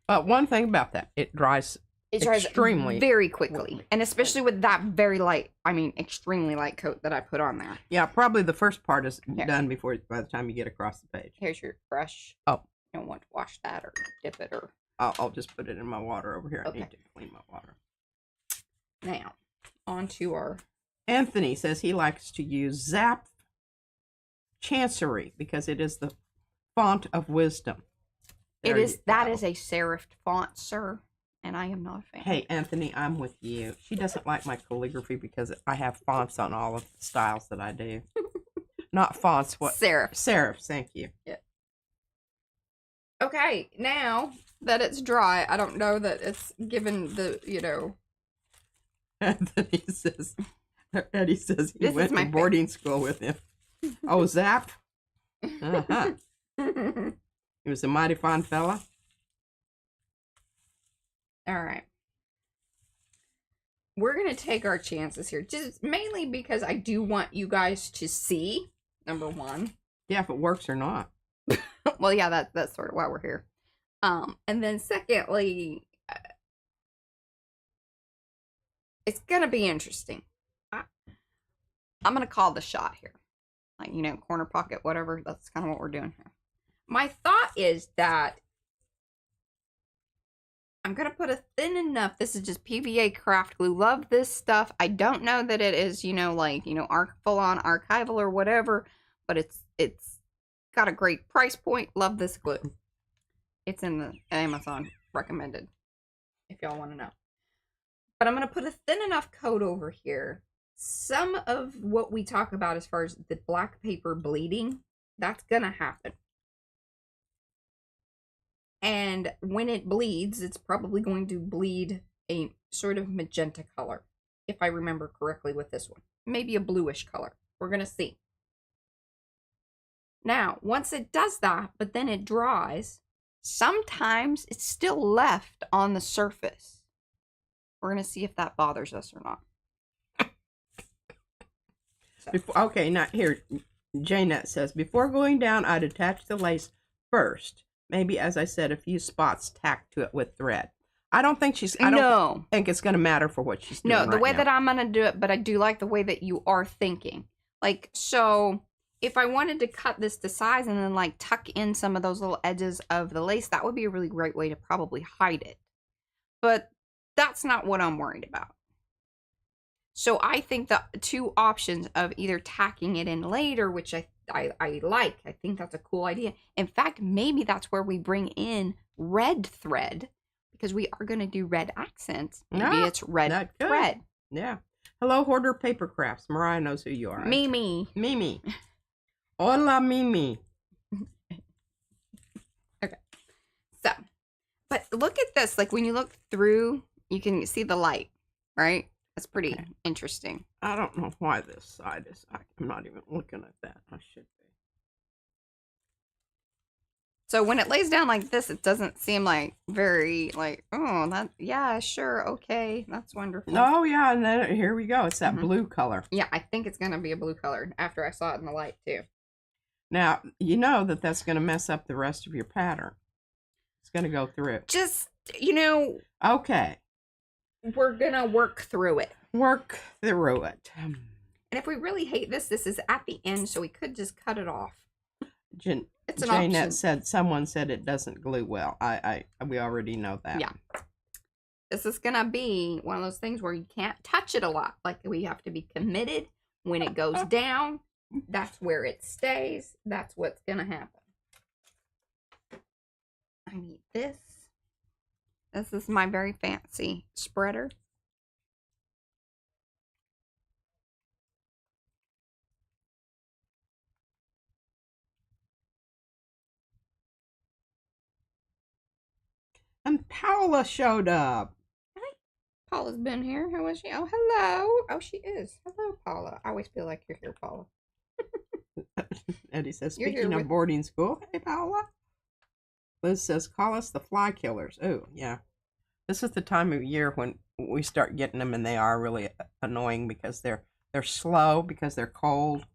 One thing about that, it dries extremely very quickly, and especially with that very light, I mean extremely light coat that I put on there. Yeah, probably the first part is done by the time you get across the page. Here's your brush. Oh, you don't want to wash that or dip it or. I'll just put it in my water over here. Okay. I need to clean my water. Now, on to our. Anthony says he likes to use Zap Chancery because it is the font of wisdom. That is a serifed font, sir, and I am not a fan. Hey, Anthony, I'm with you. She doesn't like my calligraphy because I have fonts on all of the styles that I do. Not fonts, what? Serifs. Serifs, thank you. Yeah. Okay, now that it's dry, I don't know that it's given the, you know. Anthony says, Eddie says he went to boarding school with him. Oh, Zap? Uh-huh. He was a mighty fine fella. All right. We're going to take our chances here. Just mainly because I do want you guys to see, number one. Yeah, if it works or not. Well, yeah, that's sort of why we're here. And then secondly, it's going to be interesting. I'm going to call the shot here. Like, you know, corner pocket, whatever. That's kind of what we're doing here. My thought is that I'm going to put a thin enough. This is just PVA craft glue. Love this stuff. I don't know that it is, you know, like, you know, full-on archival or whatever, but it's got a great price point. Love this glue. It's in the Amazon recommended, if y'all want to know. But I'm going to put a thin enough coat over here. Some of what we talk about as far as the black paper bleeding, that's going to happen. And when it bleeds, it's probably going to bleed a sort of magenta color, if I remember correctly with this one. Maybe a bluish color. We're going to see. Now, once it does that, but then it dries, sometimes it's still left on the surface. We're going to see if that bothers us or not. Okay, now here, Janet says, before going down, I'd attach the lace first. Maybe, as I said, a few spots tacked to it with thread. I don't think it's going to matter for what she's doing. No, the way now. that I'm going to do it, but I do like the way that you are thinking. Like, so if I wanted to cut this to size and then like tuck in some of those little edges of the lace, that would be a really great way to probably hide it. But that's not what I'm worried about. So I think the two options of either tacking it in later, which I like. I think that's a cool idea. In fact, maybe that's where we bring in red thread, because we are going to do red accents. Maybe it's red thread. Yeah. Hello, Hoarder Paper Crafts. Mariah knows who you are. Mimi. Mimi. Hola, Mimi. Okay. So, but look at this. Like when you look through, you can see the light, right? That's pretty interesting. I don't know why this side is. I'm not even looking at that. I should be. So when it lays down like this, it doesn't seem like very like, oh, that, yeah, sure, okay, that's wonderful. Oh yeah, and then here we go. It's that blue color. Yeah, I think it's gonna be a blue color after I saw it in the light too. Now you know that's gonna mess up the rest of your pattern. It's gonna go through. Just Okay. We're gonna work through it. Work through it. And if we really hate this is at the end, so we could just cut it off. It's an option. Someone said it doesn't glue well. We already know that. Yeah. This is gonna be one of those things where you can't touch it a lot. Like we have to be committed. When it goes down, that's where it stays. That's what's gonna happen. I need this. This is my very fancy spreader. And Paula showed up. Hi. Paula's been here. How is she? Oh, hello. Oh, she is. Hello, Paula. I always feel like you're here, Paula. Eddie says, speaking of boarding school, hey, Paula. Liz says, call us the fly killers. Oh, yeah. This is the time of year when we start getting them, and they are really annoying because they're slow, because they're cold,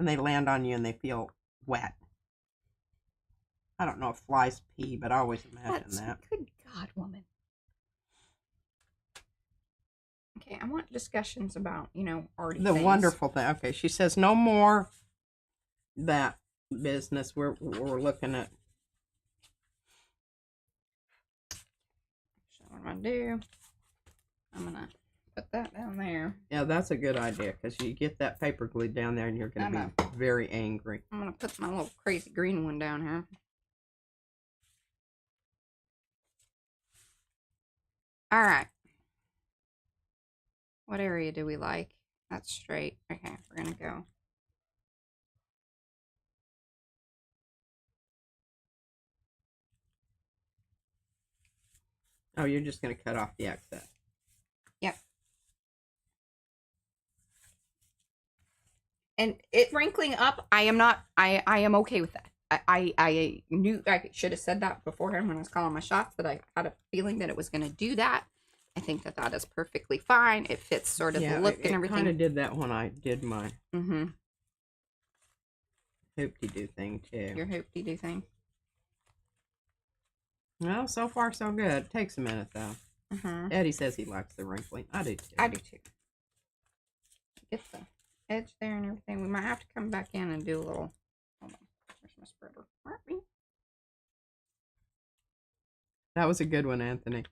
and they land on you and they feel wet. I don't know if flies pee, but I always imagine that. Good God, woman. Okay, I want discussions about, Arty the things. Wonderful thing. Okay, she says no more that business. We're looking at. So what I'm gonna do? I'm gonna put that down there. Yeah, that's a good idea, because you get that paper glue down there, and you're gonna be very angry. I'm gonna put my little crazy green one down here. All right. What area do we like? That's straight. Okay, we're gonna go. Oh, you're just gonna cut off the excess. Yep. And it wrinkling up, I am okay with that. I knew I should have said that beforehand when I was calling my shots, that I had a feeling that it was going to do that. I think that is perfectly fine. It fits sort of the look and everything. I kind of did that when I did my hoop-de-doo thing too. Your hoop-de-doo thing. Well, so far so good. It takes a minute though. Eddie says he likes the wrinkling. I do too. I do too. Get the edge there and everything. We might have to come back in and do a little. Hold on. There's my spreader. That was a good one, Anthony.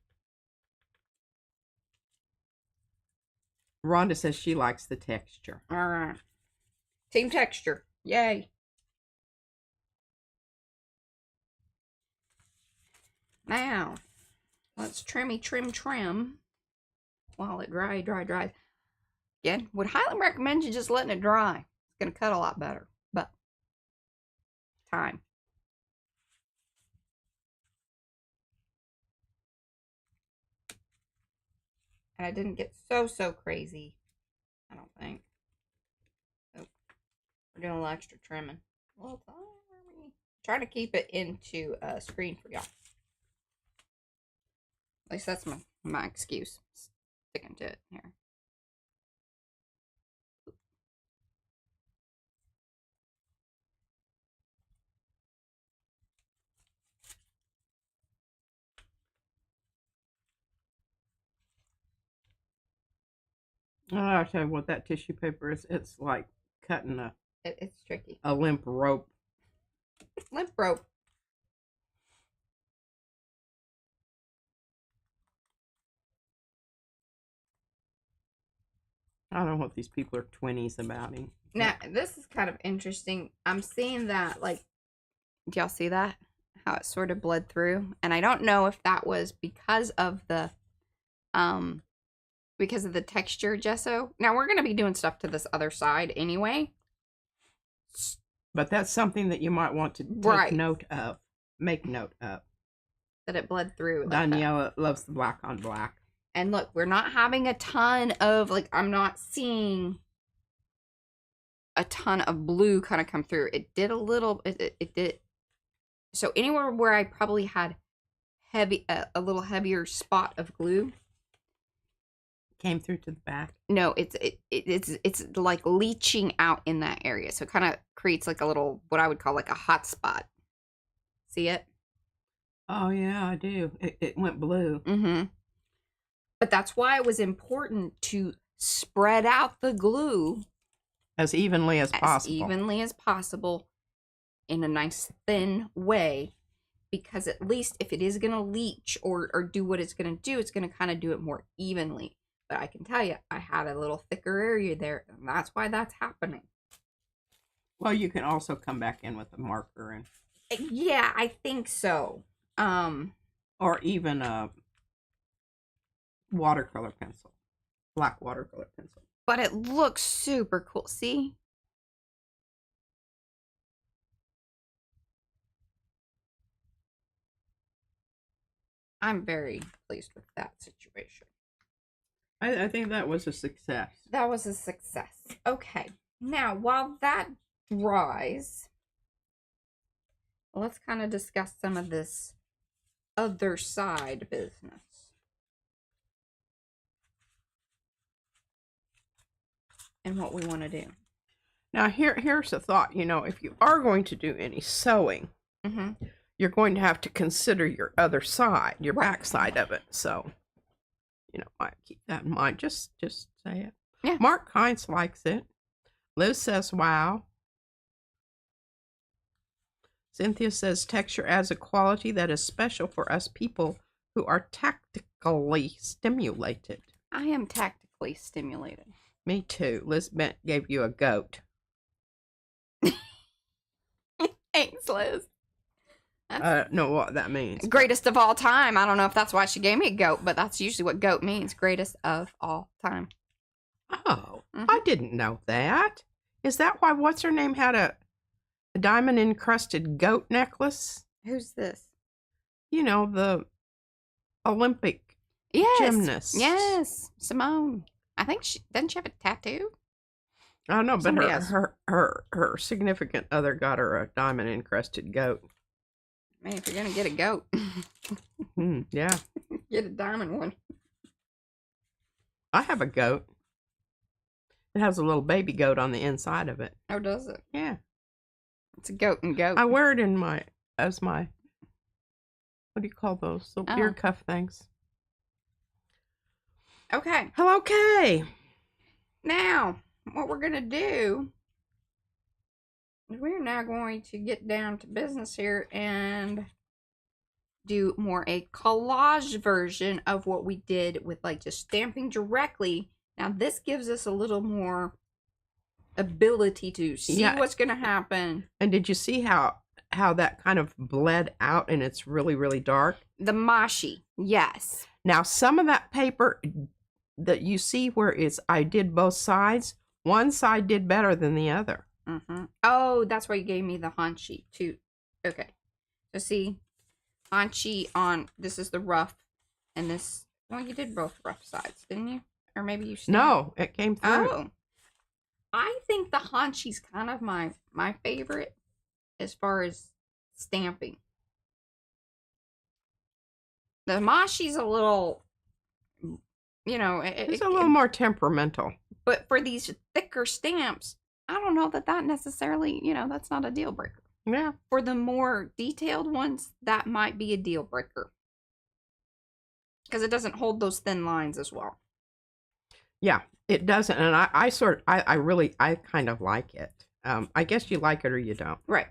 Rhonda says she likes the texture. All right. Team texture. Yay. Now, let's trim while it dries. Again, would highly recommend you just letting it dry. It's going to cut a lot better, but time. And I didn't get so crazy, I don't think. Nope. We're doing a little extra trimming. Well, try to keep it into a screen for y'all. At least that's my excuse. Sticking to it here. Oh, I'll tell you what, that tissue paper is. It's like cutting It's tricky. a limp rope. Limp rope. I don't know what these people are 20s about him. Now, this is kind of interesting. I'm seeing that, like, do y'all see that? How it sort of bled through? And I don't know if that was because of the texture gesso. Now, we're going to be doing stuff to this other side anyway. But that's something that you might want to take note of. Make note of. That it bled through. Like Daniela loves the black on black. And look, we're not having a ton of, like, I'm not seeing a ton of blue kind of come through. It did a little, it did. So anywhere where I probably had a little heavier spot of glue. Came through to the back. No, it's like leaching out in that area. So it kind of creates like a little, what I would call like a hot spot. See it? Oh, yeah, I do. It went blue. Mm-hmm. But that's why it was important to spread out the glue as evenly as possible. As evenly as possible in a nice thin way. Because at least if it is going to leach or do what it's going to do, it's going to kind of do it more evenly. But I can tell you, I had a little thicker area there. And that's why that's happening. Well, you can also come back in with a marker. And yeah, I think so. Or even a watercolor pencil. Black watercolor pencil. But it looks super cool. See? I'm very pleased with that situation. I think that was a success. That was a success. Okay. Now, while that dries, let's kind of discuss some of this other side business. And what we want to do. Now, here's a thought. You know, if you are going to do any sewing, you're going to have to consider your other side, your back side of it. So, you know, I keep that in mind. Just say it. Yeah. Mark Hines likes it. Liz says, wow. Cynthia says, texture adds a quality that is special for us people who are tactically stimulated. I am tactically stimulated. Me too. Liz Bent gave you a goat. Thanks, Liz. Know what that means. Greatest of all time. I don't know if that's why she gave me a goat, but that's usually what goat means. Greatest of all time. Oh, I didn't know that. Is that why what's her name had a diamond encrusted goat necklace? Who's this? You know, the Olympic gymnast. Yes, Simone. I think doesn't she have a tattoo? I don't know, but her significant other got her a diamond encrusted goat. Man, if you're gonna get a goat, yeah, get a diamond one. I have a goat. It has a little baby goat on the inside of it. Oh, does it? Yeah, it's a goat and goat. I wear it in as my what do you call those little ear cuff things? Okay. Hello, Kay. Now, what we're going to do is we're now going to get down to business here and do more a collage version of what we did with like just stamping directly. Now, this gives us a little more ability to see what's going to happen. And did you see how that kind of bled out and it's really, really dark? The mashi, yes. Now, some of that paper that you see where I did both sides, one side did better than the other. Oh, that's why you gave me the hanshi too. Okay. So see, hanshi on, this is the rough, and this, well, you did both rough sides, didn't you? Or maybe you stamped. No, it came through. Oh. I think the hanshi's kind of my favorite as far as stamping. The mashi's a little, you know, it's a little more temperamental. But for these thicker stamps, I don't know that necessarily, you know, that's not a deal breaker. Yeah. For the more detailed ones, that might be a deal breaker. Because it doesn't hold those thin lines as well. Yeah. It doesn't, and I really, I kind of like it. I guess you like it or you don't. Right.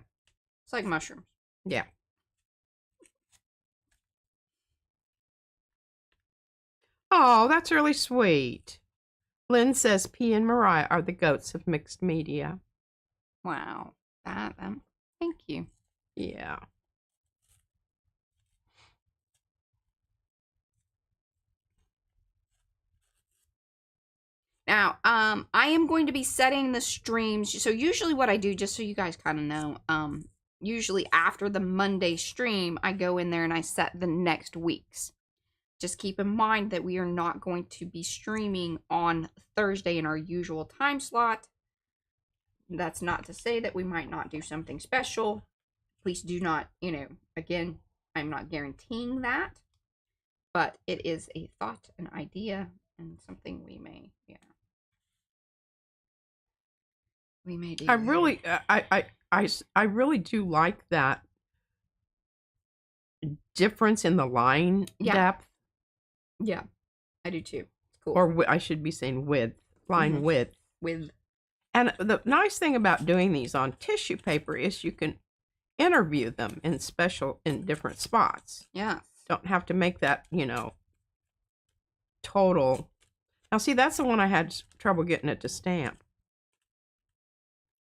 It's like mushrooms. Yeah. Oh, that's really sweet. Lynn says P and Mariah are the goats of mixed media. Wow. That, thank you. Yeah. Now, I am going to be setting the streams. So usually what I do, just so you guys kind of know, usually after the Monday stream, I go in there and I set the next week's. Just keep in mind that we are not going to be streaming on Thursday in our usual time slot. That's not to say that we might not do something special. Please do not, again, I'm not guaranteeing that, but it is a thought, an idea, and something we may, we may do. I really, I really do like that difference in the line depth. Yeah, I do too. It's cool. Or I should be saying width, line width. And the nice thing about doing these on tissue paper is you can interview them in different spots. Yeah. Don't have to make that, total. Now, see, that's the one I had trouble getting it to stamp.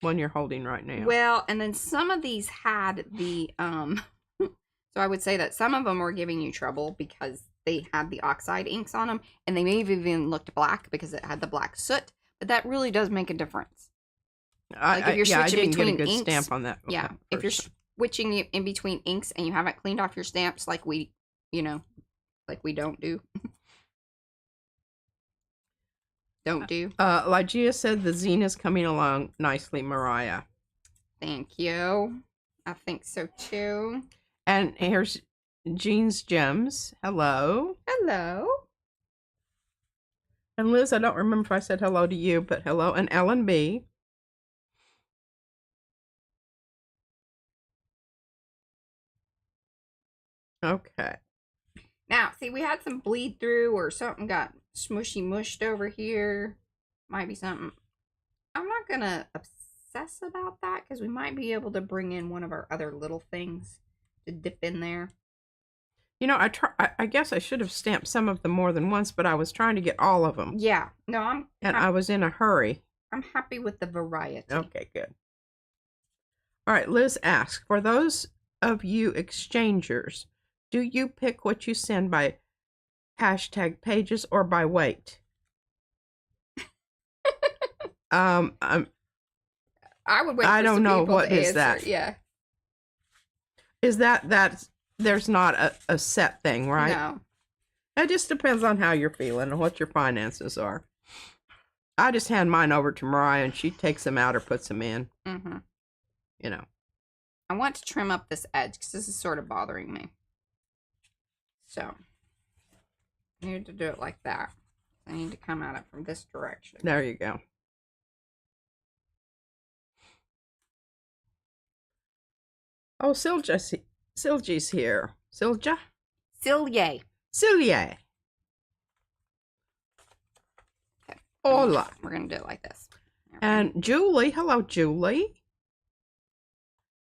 One you're holding right now. Well, and then some of these had the, so I would say that some of them were giving you trouble because they had the oxide inks on them, and they may have even looked black because it had the black soot, but that really does make a difference. Like if you're switching between get a good inks, stamp on that. Yeah, if you're switching in between inks and you haven't cleaned off your stamps like we, like we don't do. Lygia said the zine is coming along nicely, Mariah. Thank you. I think so too. And here's Jean's Gems. Hello. Hello. And Liz, I don't remember if I said hello to you, but hello. And Ellen B. Okay. Now, see, we had some bleed through or something got smushy mushed over here. Might be something. I'm not going to obsess about that because we might be able to bring in one of our other little things to dip in there. I guess I should have stamped some of them more than once, but I was trying to get all of them. Yeah. No, I was in a hurry. I'm happy with the variety. Okay, good. All right, Liz asks, for those of you exchangers, do you pick what you send by hashtag pages or by weight? I would wait. I don't know what is that. Yeah. Is that there's not a set thing, right? No. It just depends on how you're feeling and what your finances are. I just hand mine over to Mariah and she takes them out or puts them in. Mm-hmm. I want to trim up this edge because this is sort of bothering me. So, I need to do it like that. I need to come at it from this direction. There you go. Oh, Silja's here. Silja? Silje. Silje. Okay. Hola. We're going to do it like this. And Julie. Hello, Julie.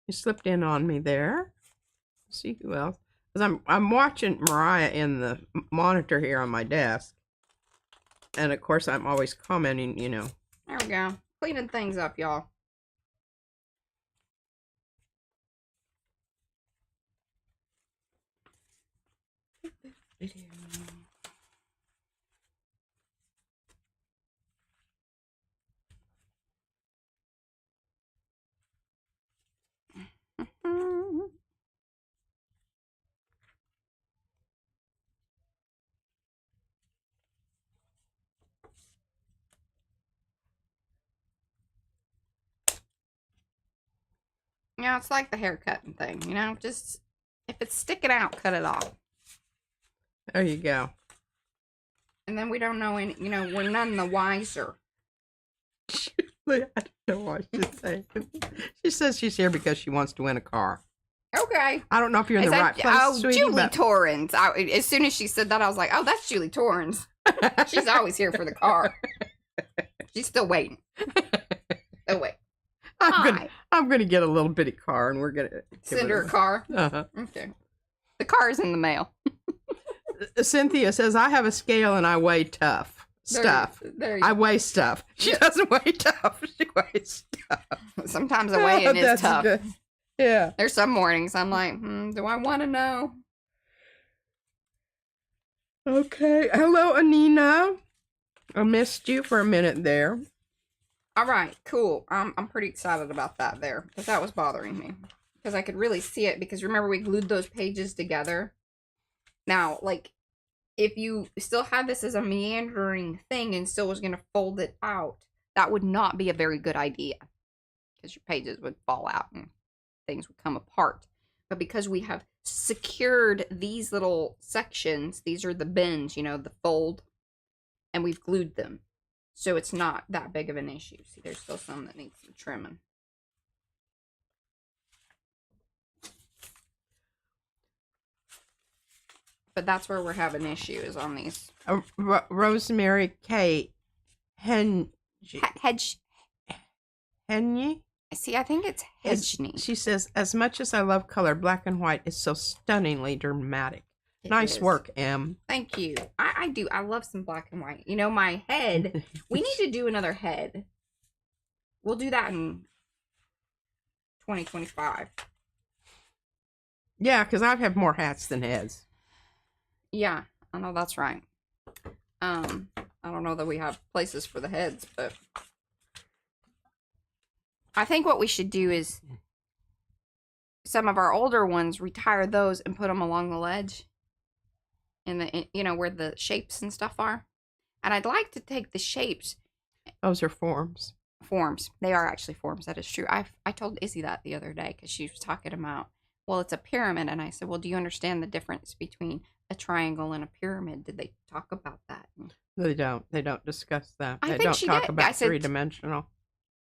You slipped in on me there. Let's see who else. Because I'm watching Mariah in the monitor here on my desk. And, of course, I'm always commenting, There we go. Cleaning things up, y'all. Video. Yeah, it's like the haircutting thing, just if it's sticking out, cut it off. There you go. And then we don't know any, we're none the wiser. I don't know what she's saying. She says she's here because she wants to win a car. Okay. I don't know if you're in the right place. Oh, sweetie, Julie Torrens. As soon as she said that, I was like, oh, that's Julie Torrens. She's always here for the car. She's still waiting. Oh, wait. I'm gonna get a little bitty car, and we're gonna send her a car. Uh-huh. Okay. The car is in the mail. Cynthia says, I have a scale and I weigh stuff. I weigh stuff. She doesn't weigh tough. She weighs stuff. Sometimes a weighing is tough. Good. Yeah. There's some mornings I'm like, do I want to know? Okay. Hello, Anina. I missed you for a minute there. All right, cool. I'm pretty excited about that there, because that was bothering me. Because I could really see it, because remember we glued those pages together? Now, like, if you still had this as a meandering thing and still was going to fold it out, that would not be a very good idea. Because your pages would fall out and things would come apart. But because we have secured these little sections, these are the bins, you know, the fold, and we've glued them. So it's not that big of an issue. See, there's still some that need some trimming. But that's where we're having issues on these. Rosemary K. Henye? See, I think it's Hedgeny. She says, as much as I love color, black and white is so stunningly dramatic. Nice work, Em. Thank you. I do. I love some black and white. You know, my head. We need to do another head. We'll do that in 2025. Yeah, because I have more hats than heads. Yeah, I know that's right. I don't know that we have places for the heads, but I think what we should do is some of our older ones, retire those and put them along the ledge in the, you know, where the shapes and stuff are. And I'd like to take the shapes. Those are forms. Forms. They are actually forms. That is true. I told Izzy that the other day because she was talking about, well, it's a pyramid. And I said, well, do you understand the difference between a triangle and a pyramid? Did they talk about that? They don't. They don't discuss that. I They think don't she talk did. about I said- three-dimensional.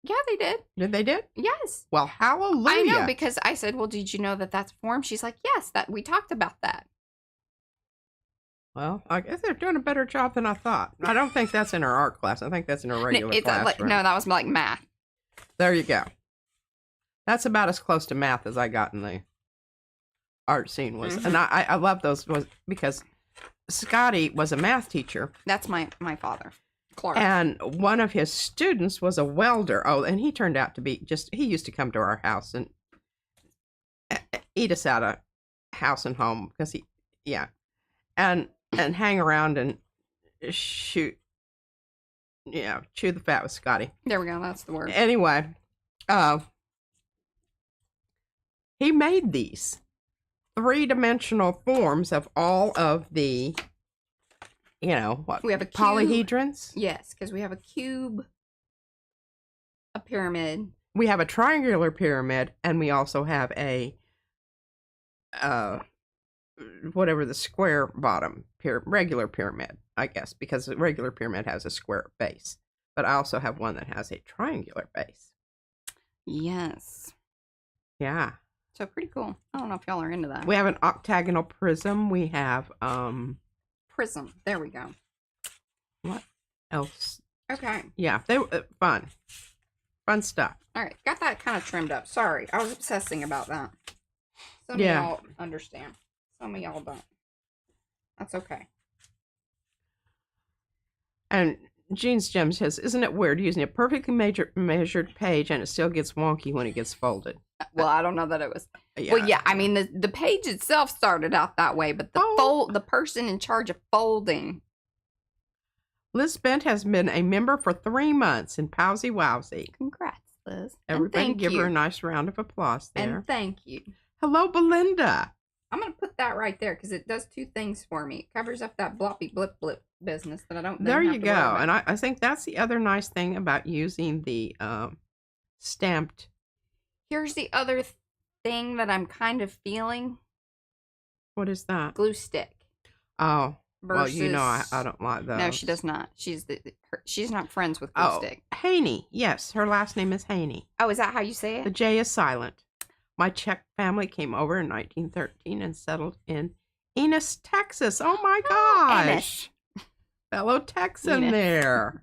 Yeah, they did. Did they did? Yes. Well, hallelujah. I know, because I said, well, did you know that that's a form? She's like, yes, that we talked about that. Well, I guess they're doing a better job than I thought. I don't think that's in her art class. I think that's in her regular classroom. No, that was like math. There you go. That's about as close to math as I got in the art scene was. Mm-hmm. And I love those because Scotty was a math teacher. That's my father, Clark. And one of his students was a welder. Oh, and he turned out to be he used to come to our house and eat us out of house and home because and hang around and chew the fat with Scotty. There we go. That's the word. Anyway, he made these three-dimensional forms of all of the, we have a polyhedrons. Yes, because we have a cube, a pyramid. We have a triangular pyramid, and we also have a whatever the square bottom regular pyramid, I guess, because the regular pyramid has a square base. But I also have one that has a triangular base. Yes. Yeah. So pretty cool. I don't know if y'all are into that. We have an octagonal prism. We have prism. There we go. What else? Okay. Yeah, they were fun stuff. All right, got that kind of trimmed up. Sorry, I was obsessing about that. Some of y'all understand. Some of y'all don't. That's okay. And Jean's Gem says, isn't it weird using a perfectly measured page and it still gets wonky when it gets folded? Well, I don't know that it was. Yeah. Well, yeah, I mean, the page itself started out that way, but the person in charge of folding. Liz Bent has been a member for 3 months in Powsy Wowsy. Congrats, Liz. Everybody give her a nice round of applause there. And thank you. Hello, Belinda. I'm going to put that right there because it does two things for me. It covers up that bloppy blip business that I don't There you have to go. worry about. And I think that's the other nice thing about using the stamped. Here's the other thing that I'm kind of feeling. What is that? Glue stick. Oh, versus... well, I don't like those. No, she does not. She's not friends with glue stick. Haney. Yes, her last name is Haney. Oh, is that how you say it? The J is silent. My Czech family came over in 1913 and settled in Ennis, Texas. Oh my gosh. Ennis. Fellow Texan there.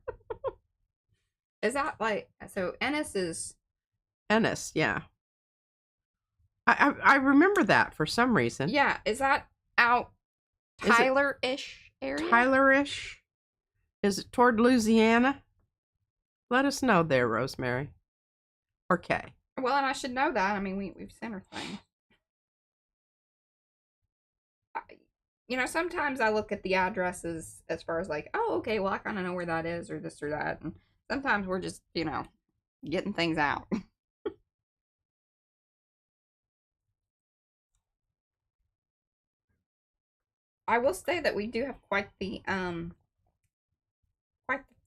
Is that like, so Ennis is, Ennis, yeah. I remember that for some reason. yeah, is that out Is it Tyler-ish area? Tyler-ish? Is it toward Louisiana? Let us know there, Rosemary. Or Kay. Well, and I should know that. I mean, we've sent her things. You know, sometimes I look at the addresses as far as like, oh, okay, well, I kind of know where that is or this or that. And sometimes we're just, you know, getting things out. I will say that we do have quite the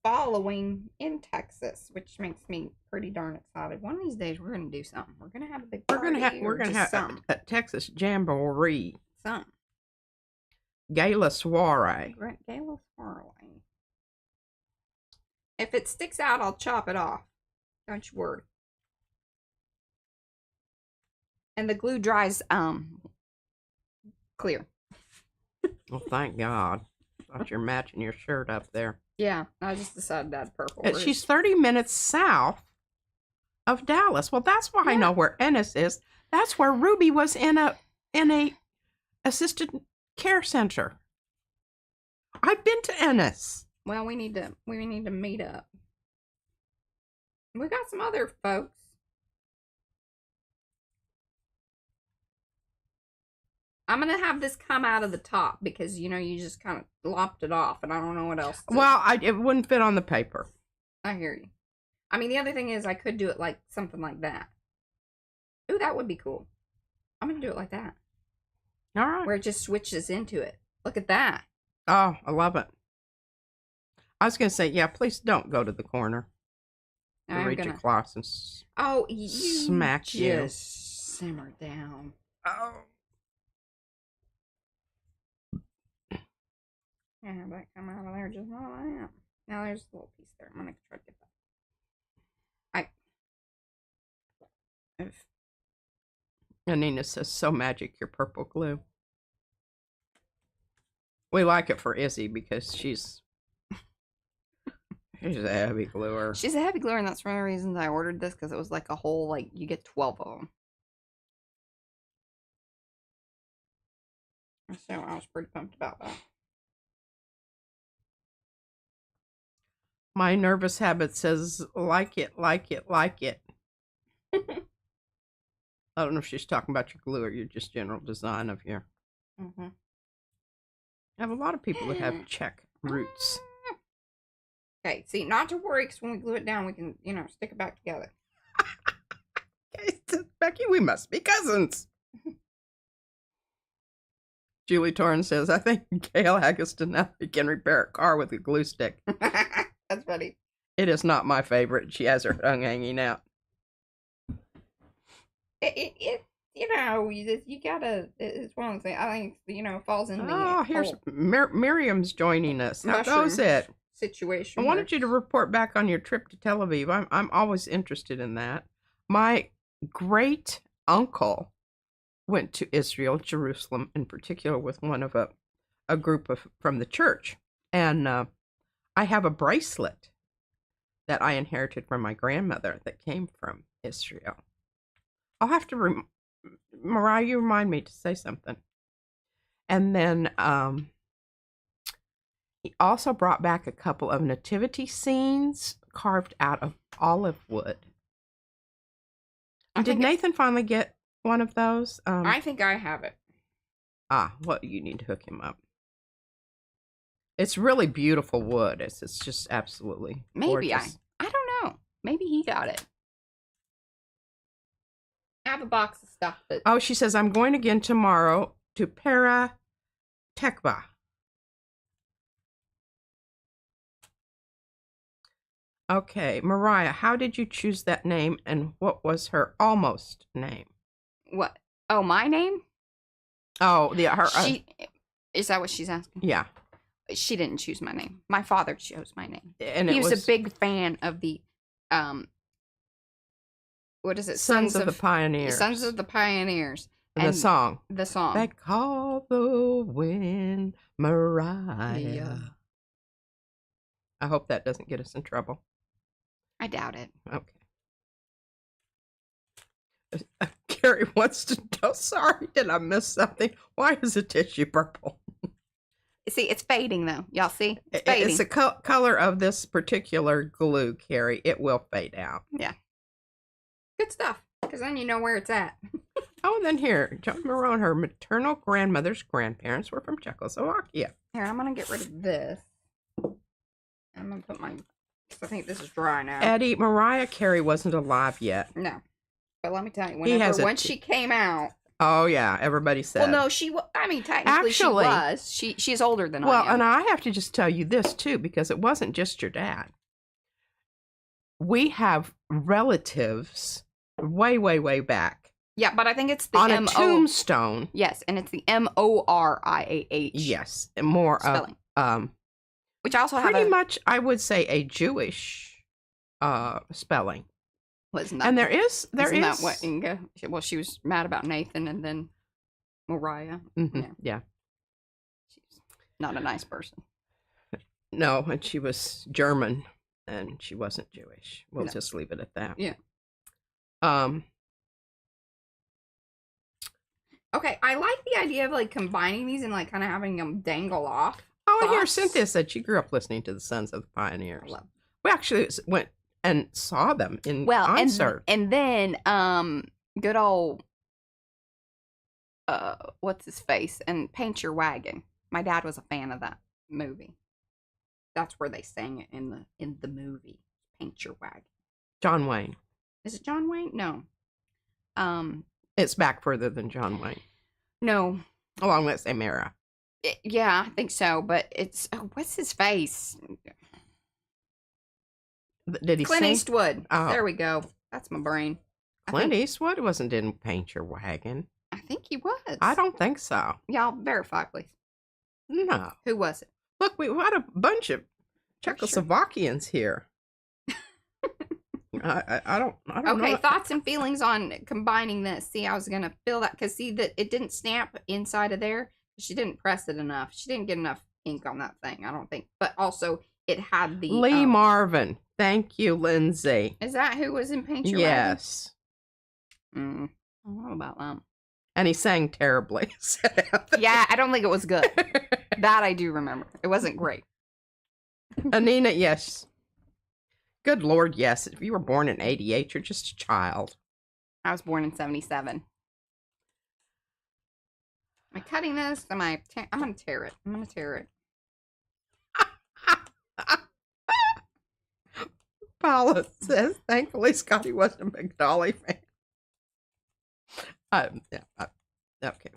following in Texas, which makes me pretty darn excited. One of these days we're gonna do something. We're gonna have a big party. We're gonna have a Texas Jamboree. Something. Gala soiree. Gala soiree. If it sticks out, I'll chop it off. Don't you worry. And the glue dries clear. Well, thank God. Thought you're matching your shirt up there. Yeah, I just decided to add purple. She's 30 minutes south of Dallas. Well, that's why I know where Ennis is. That's where Ruby was in a assisted care center. I've been to Ennis. Well, we need to meet up. We got some other folks. I'm gonna have this come out of the top because you know you just kind of lopped it off, and I don't know what else. Well, it wouldn't fit on the paper. I hear you. I mean, the other thing is I could do it like something like that. Ooh, that would be cool. I'm gonna do it like that. All right. Where it just switches into it. Look at that. Oh, I love it. I was gonna say, yeah, please don't go to the corner. Reach across and you smack you. Just simmer down. Oh. Yeah, have that come out of there just like that. Now there's a little piece there. I'm gonna try to get that. Anina says, so magic, your purple glue. We like it for Izzy because she's a heavy gluer. She's a heavy gluer, and that's one of the reasons I ordered this, because it was like a whole, like, you get 12 of them. So I was pretty pumped about that. My nervous habit says, like it, like it, like it. I don't know if she's talking about your glue or your just general design of your. I have a lot of people that have check roots. Okay, see, not to worry, because when we glue it down, we can, you know, stick it back together. Okay, Becky, we must be cousins. Julie Torrance says, I think Gail Haggiston now can repair a car with a glue stick. That's funny. It is not my favorite. She has her tongue hanging out. You know, you gotta, it's one of the things, I think, you know, falls in the... Oh, here's Miriam's joining us. How goes it? Situation. I wanted you to report back on your trip to Tel Aviv. I'm always interested in that. My great uncle went to Israel, Jerusalem in particular, with one of a group from the church. And I have a bracelet that I inherited from my grandmother that came from Israel. I'll have to, Mariah, you remind me to say something. And then he also brought back a couple of nativity scenes carved out of olive wood. Did Nathan finally get one of those? I think I have it. Well, you need to hook him up. It's really beautiful wood. It's just absolutely gorgeous. I don't know. Maybe he got it. I have a box of stuff that... Oh, she says, I'm going again tomorrow to Para Tekba. Okay, Mariah, how did you choose that name, and what was her almost name? What? Oh, my name? Oh, her. Is that what she's asking? Yeah. She didn't choose my name. My father chose my name. And he was a big fan of the, what is it? Sons of the Pioneers. Sons of the Pioneers. And the song. They call the wind Mariah. Yeah. I hope that doesn't get us in trouble. I doubt it. Okay. Carrie wants to know, sorry, did I miss something? Why is the tissue purple? See, it's fading, though. Y'all see? It's fading. It's the color of this particular glue, Carrie. It will fade out. Yeah. Good stuff, because then you know where it's at. Oh, and then here, John Marone, her maternal grandmother's grandparents were from Czechoslovakia. Here, I'm going to get rid of this. I'm going to put my... I think this is dry now. Eddie, Mariah Carey wasn't alive yet. No. But let me tell you, once she came out... Oh, yeah, everybody said. Well, no, technically she was. She's older than I am. Well, and I have to just tell you this, too, because it wasn't just your dad. We have relatives way, way, way back. Yeah, but I think it's the on a tombstone. Yes, and it's the Moriah. Yes, more spelling. Which I also have pretty much, I would say, a Jewish spelling. Isn't that, and there is that what Inga? Well, she was mad about Nathan, and then Mariah. Mm-hmm, yeah, she's not a nice person. No, and she was German, and she wasn't Jewish. We'll just leave it at that. Yeah. Okay, I like the idea of like combining these and like kind of having them dangle off. Oh, and here Cynthia said she grew up listening to the Sons of the Pioneers. We actually went and saw them in concert. And then good old what's his face and Paint Your Wagon. My dad was a fan of that movie. That's where they sang it in the movie. Paint Your Wagon. John Wayne. Is it John Wayne? No. It's back further than John Wayne. No. Along with Samara. Yeah, I think so, but it's what's his face? Did he Clint sing? Eastwood. Oh. There we go. That's my brain. Clint Eastwood didn't Paint Your Wagon. I think he was. I don't think so. Y'all verify, please. No. Who was it? Look, we had a bunch of Czechoslovakians here. I don't know. Okay, thoughts and feelings on combining this. See, I was going to fill that because see that it didn't snap inside of there. She didn't press it enough. She didn't get enough ink on that thing, I don't think. But also, it had the... Lee Marvin. Thank you, Lindsay. Is that who was in Paint Your Yes. Wagon? I don't know about that. And he sang terribly. Yeah, I don't think it was good. That I do remember. It wasn't great. Anina, yes. Good Lord, yes. If you were born in 88, you're just a child. I was born in 77. Am I cutting this? I'm going to tear it. I'm going to tear it. Paula says, thankfully, Scotty wasn't a big Dolly fan. Okay.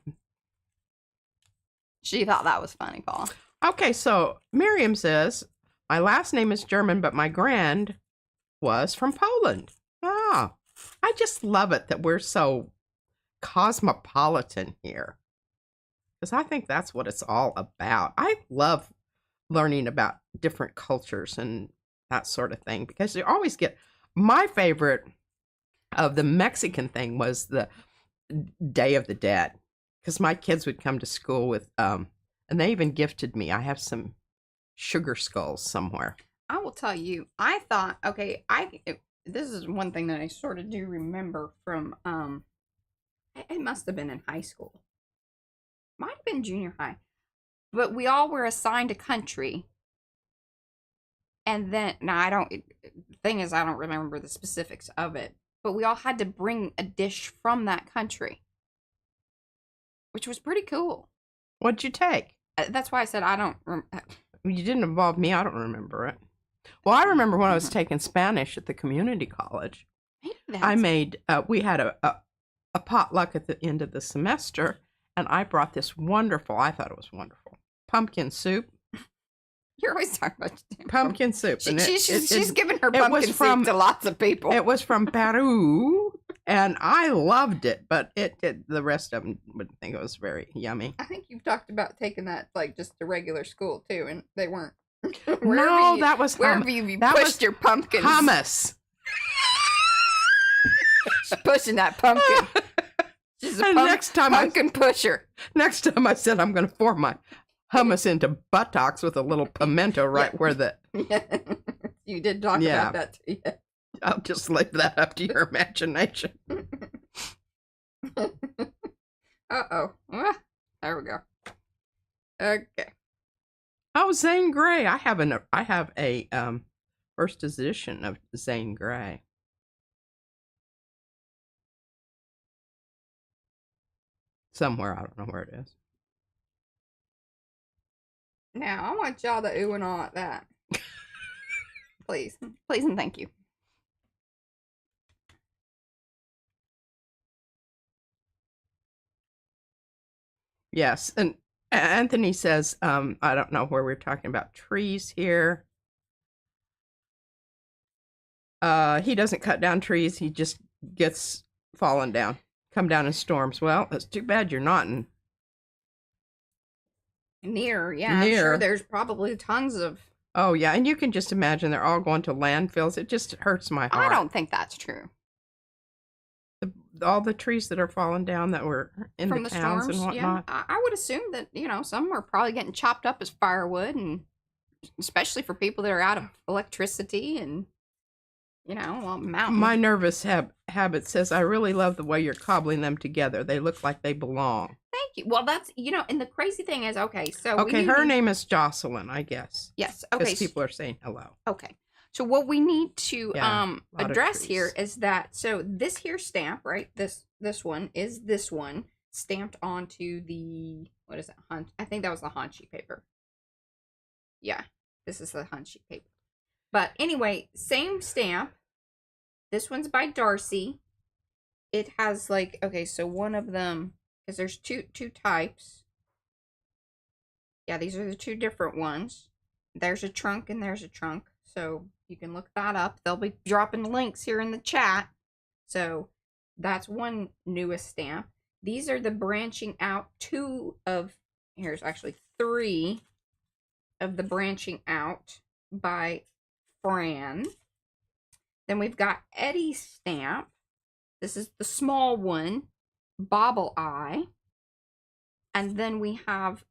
She thought that was funny, Paul. Okay, so Miriam says, my last name is German, but my grand was from Poland. Ah, I just love it that we're so cosmopolitan here. Because I think that's what it's all about. I love learning about different cultures and that sort of thing. Because you always get, my favorite of the Mexican thing was the Day of the Dead. Because my kids would come to school with, and they even gifted me. I have some sugar skulls somewhere. I will tell you, I thought, okay, this is one thing that I sort of do remember from, it must have been in high school. Might have been junior high. But we all were assigned a country. And then, now the thing is, I don't remember the specifics of it. But we all had to bring a dish from that country. Which was pretty cool. What'd you take? That's why I said I don't You didn't involve me. I don't remember it. Well, I remember when I was taking Spanish at the community college. I made, we had a potluck at the end of the semester, and I brought this wonderful, I thought it was wonderful, pumpkin soup. You're always talking about pumpkin soup. She's giving her pumpkin soup to lots of people. It was from Peru, and I loved it, but the rest of them wouldn't think it was very yummy. I think you've talked about taking that like just to regular school too, and they weren't. No, that was wherever you pushed your pumpkins. Hummus. She's pushing that pumpkin. She's a pumpkin pusher. Next time I said I'm going to form my hummus into buttocks with a little pimento where the... You did talk about that too. Yeah. I'll just leave that up to your imagination. Uh-oh. Ah, there we go. Okay. Oh, Zane Grey. I have a first edition of Zane Grey. Somewhere, I don't know where it is. Now, I want y'all to ooh and ah at that. Please. Please and thank you. Yes, and Anthony says, I don't know where we're talking about trees here. He doesn't cut down trees. He just gets fallen down, come down in storms. Well, it's too bad you're not in Near, yeah. I'm sure there's probably tons of... Oh, yeah, and you can just imagine they're all going to landfills. It just hurts my heart. I don't think that's true. All the trees that are falling down that were in the towns storms, and whatnot. Yeah, I would assume that, you know, some are probably getting chopped up as firewood, and especially for people that are out of electricity and, you know, mountains. My nervous habit says, I really love the way you're cobbling them together. They look like they belong. Thank you. Well, that's, you know, and the crazy thing is, okay, so... Okay, her name is Jocelyn, I guess. Yes, okay. Because people are saying hello. Okay. So what we need to address here is that, so this here stamp, right? This one is this one stamped onto the, what is it? I think that was the Hanshi paper. Yeah, this is the Hanshi paper. But anyway, same stamp. This one's by Darcy. It has like, okay, so one of them, because there's two types. Yeah, these are the two different ones. There's a trunk and there's a trunk. So you can look that up. They'll be dropping links here in the chat. So that's one newest stamp. These are the branching out here's actually 3 of the branching out by Fran. Then we've got Eddie's stamp. This is the small one, Bobble Eye. And then we have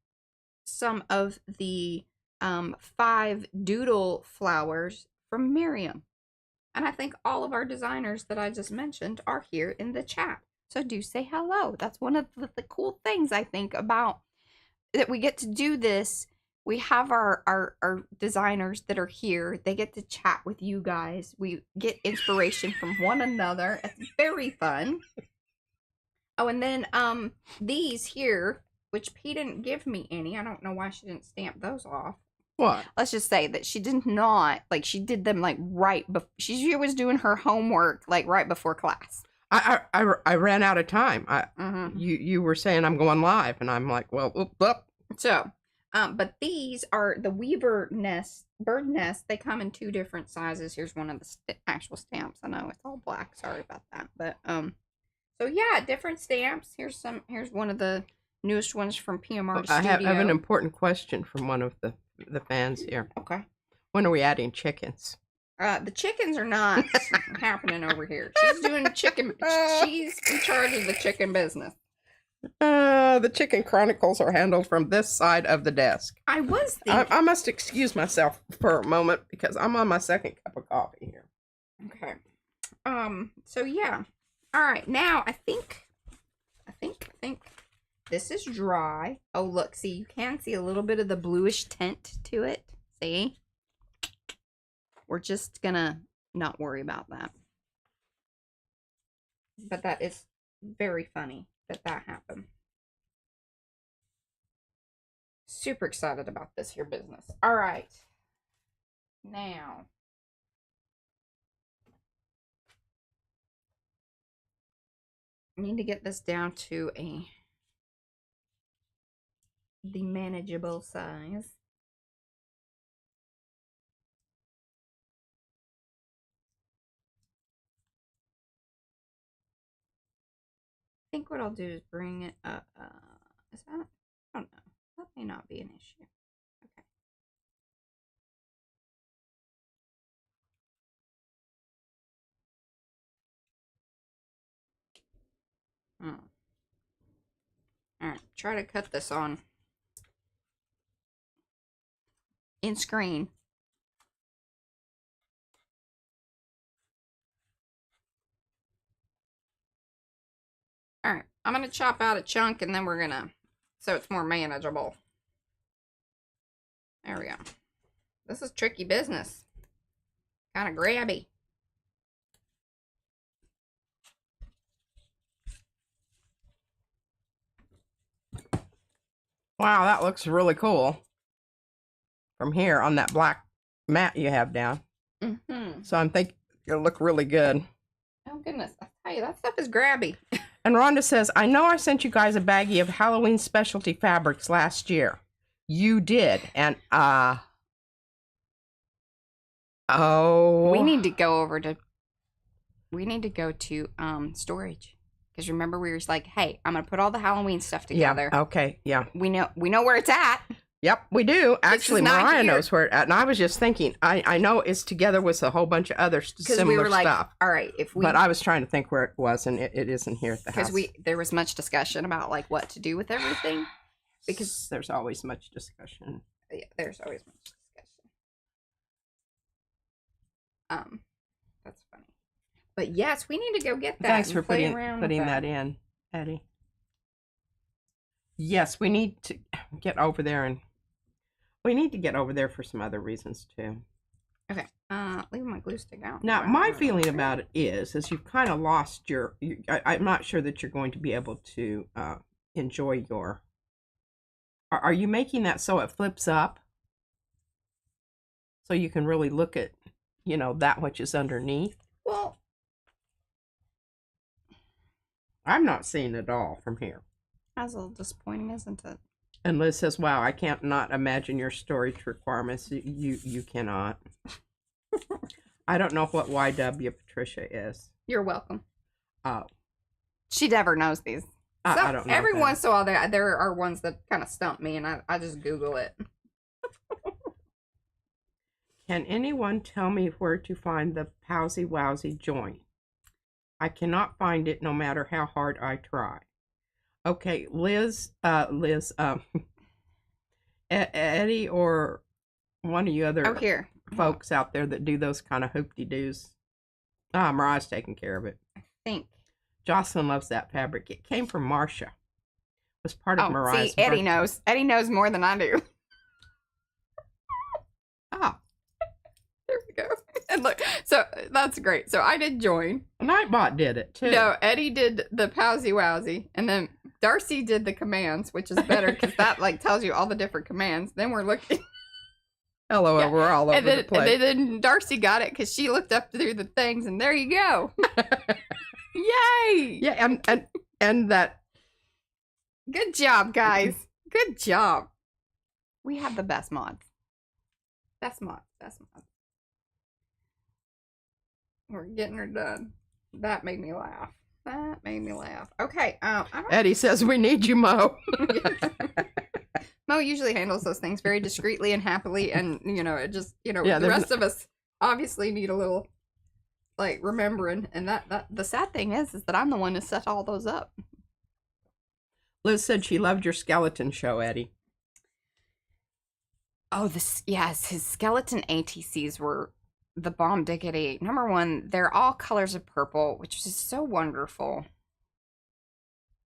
some of the 5 doodle flowers from Miriam. And I think all of our designers that I just mentioned are here in the chat. So do say hello. That's one of the cool things I think about that we get to do this. We have our designers that are here. They get to chat with you guys. We get inspiration from one another. It's very fun. Oh, and then these here, which P didn't give me any. I don't know why she didn't stamp those off. What? Let's just say that she did not, like, she did them like right before. She was doing her homework like right before class. I ran out of time. You were saying I'm going live, and I'm like, well, whoop. So, but these are the Weaver nest, bird nest. They come in 2 different sizes. Here's one of the actual stamps. I know it's all black. Sorry about that. But so yeah, different stamps. Here's one of the newest ones from PMR Studio. I have an important question from one of the fans here. Okay. When are we adding chickens? The chickens are not happening over here. She's doing chicken. She's in charge of the chicken business. The chicken chronicles are handled from this side of the desk. I was thinking. I must excuse myself for a moment because I'm on my 2nd cup of coffee here. Okay. So yeah. All right. Now I think this is dry. Oh, look. See, you can see a little bit of the bluish tint to it. See? We're just gonna not worry about that. But that is very funny that happened. Super excited about this here business. All right. Now. I need to get this down to the manageable size. I think what I'll do is bring it up. Is that? I don't know. That may not be an issue. Okay. Alright, try to cut this on in screen. I'm going to chop out a chunk and then we're going to, so it's more manageable. There we go. This is tricky business. Kind of grabby. Wow, that looks really cool. From here on that black mat you have down. Mm-hmm. So I'm thinking it'll look really good. Oh, goodness. I tell you, that stuff is grabby. And Rhonda says, I know I sent you guys a baggie of Halloween specialty fabrics last year. You did. And, oh. We need to go to storage. Because remember, we were just like, hey, I'm going to put all the Halloween stuff together. Yeah, okay, yeah. We know where it's at. Yep, we do. Actually, Mariah here. knows where it's at. And I was just thinking, I know it's together with a whole bunch of other similar we were like, stuff. All right, but I was trying to think where it was, and it isn't here at the house. Because there was much discussion about like what to do with everything. Because there's always much discussion. Yeah, there's always much discussion. That's funny. But yes, we need to go get that. Thanks for putting that in, Eddie. Yes, we need to get over there, and we need to get over there for some other reasons too. Okay. Leave my glue stick out. Now, my feeling about it is you've kind of lost I'm not sure that you're going to be able to enjoy your. Are you making that so it flips up? So you can really look at, that which is underneath? Well, I'm not seeing it all from here. That's a little disappointing, isn't it? And Liz says, wow, I can't not imagine your storage requirements. You cannot. I don't know what YW Patricia is. You're welcome. Oh. She never knows these. I don't know. Every once in a while, there are ones that kind of stump me, and I just Google it. Can anyone tell me where to find the Powsy Wowsy joint? I cannot find it no matter how hard I try. Okay, Liz, Eddie, or one of you other folks out there that do those kind of hoop-de-doos. Mariah's taking care of it. I think. Jocelyn loves that fabric. It came from Marcia. It was part of Mariah's see, Eddie knows. Eddie knows more than I do. Ah. There we go. And look, so that's great. So I did join. Nightbot did it too. No, Eddie did the Powsy Wowsy, and then Darcy did the commands, which is better because that like tells you all the different commands. Then we're looking. Hello, yeah. We're all over the place. And then Darcy got it because she looked up through the things, and there you go. Yay! Yeah, and that. Good job, guys. Good job. We have the best mods. Best mods. We're getting her done. That made me laugh. Okay. Eddie says we need you, Mo. Mo usually handles those things very discreetly and happily, and it just yeah, the rest of us obviously need a little like remembering. And that the sad thing is that I'm the one who set all those up. Liz said she loved your skeleton show, Eddie. Oh, yes, his skeleton ATCs were the bomb diggity. Number one, they're all colors of purple, which is so wonderful.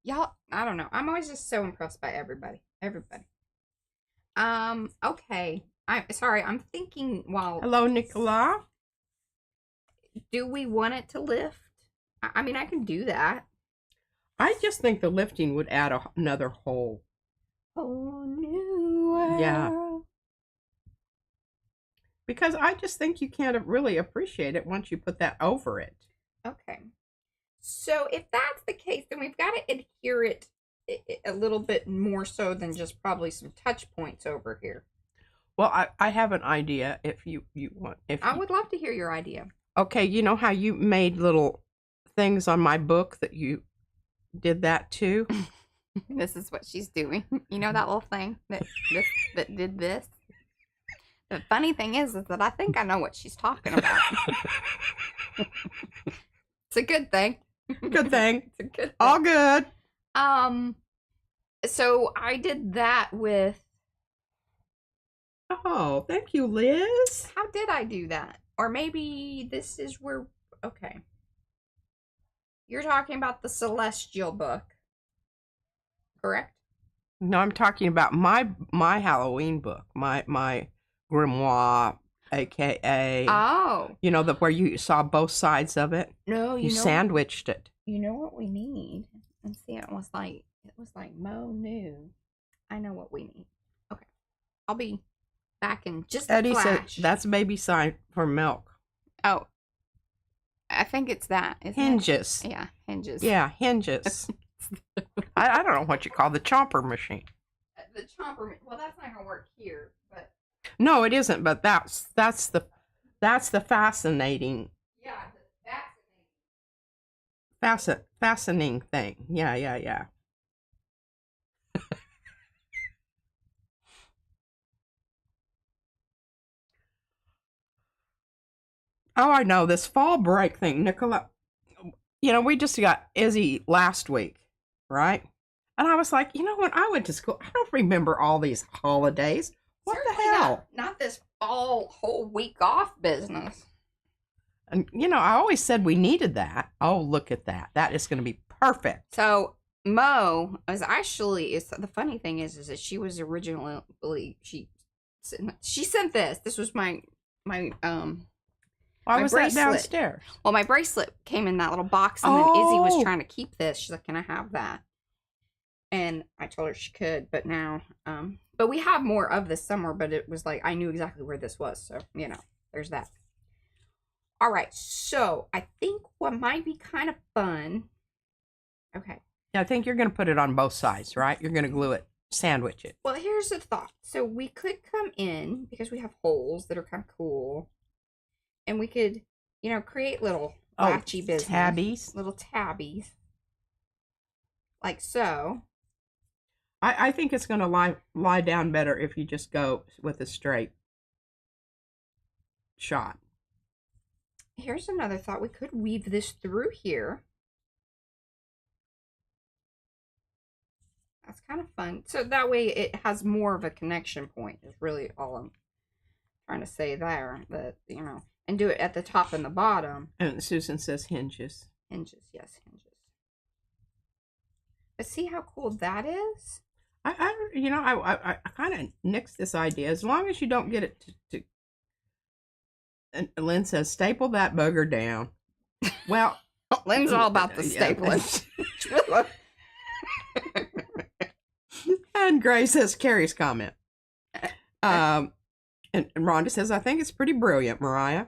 Y'all, I don't know. I'm always just so impressed by everybody. Okay. I'm thinking while... Hello, Nicola. Do we want it to lift? I mean, I can do that. I just think the lifting would add another whole... Oh, new world. Yeah. Because I just think you can't really appreciate it once you put that over it. Okay. So if that's the case, then we've got to adhere it a little bit more so than just probably some touch points over here. Well, I have an idea if you want. I would love to hear your idea. Okay, you know how you made little things on my book that you did that too? This is what she's doing. You know that little thing that did this? The funny thing is that I think I know what she's talking about. It's a good thing. Good thing. It's a good thing. All good. So I did that with... Oh, thank you, Liz. How did I do that? Or maybe this is where... Okay. You're talking about the Celestial book. correct? No, I'm talking about my Halloween book, my grimoire, aka Oh. where you saw both sides of it. No, You sandwiched it. You know what we need? Let's see, it was like Mo knew. I know what we need. Okay. I'll be back in just a Eddie flash. said that's baby sign for milk. Oh. I think it's that. Hinges. Yeah, hinges. Yeah, hinges. I don't know what you call the chomper machine. The chomper. Well, that's not gonna work here, but no, it isn't. But that's the fascinating. Yeah, the fascinating thing. Yeah. Oh, I know this fall break thing, Nicola. We just got Izzy last week, right? And I was like, when I went to school, I don't remember all these holidays. What certainly the hell? Not this fall whole week off business. And I always said we needed that. Oh, look at that. That is going to be perfect. So Mo is actually the funny thing is that she was originally she sent this. This was my Why was bracelet. that downstairs? Well, my bracelet came in that little box, and then Izzy was trying to keep this. She's like, "Can I have that?" And I told her she could, but now, but we have more of this somewhere. But it was like I knew exactly where this was, so there's that. All right, so I think what might be kind of fun. Okay. Yeah, I think you're going to put it on both sides, right? You're going to glue it, sandwich it. Well, here's the thought. So we could come in because we have holes that are kind of cool. And we could, create little latchy business. Tabbies. Little tabbies. Like so. I think it's going to lie down better if you just go with a straight shot. Here's another thought. We could weave this through here. That's kind of fun. So that way it has more of a connection point is really all I'm trying to say there. That, and do it at the top and the bottom. And Susan says hinges. Hinges, yes, hinges. But see how cool that is? I kind of nixed this idea. As long as you don't get it to and Lynn says, staple that bugger down. Well, Lynn's all about the stapling. And Gray says, Carrie's comment. And Rhonda says, I think it's pretty brilliant, Mariah.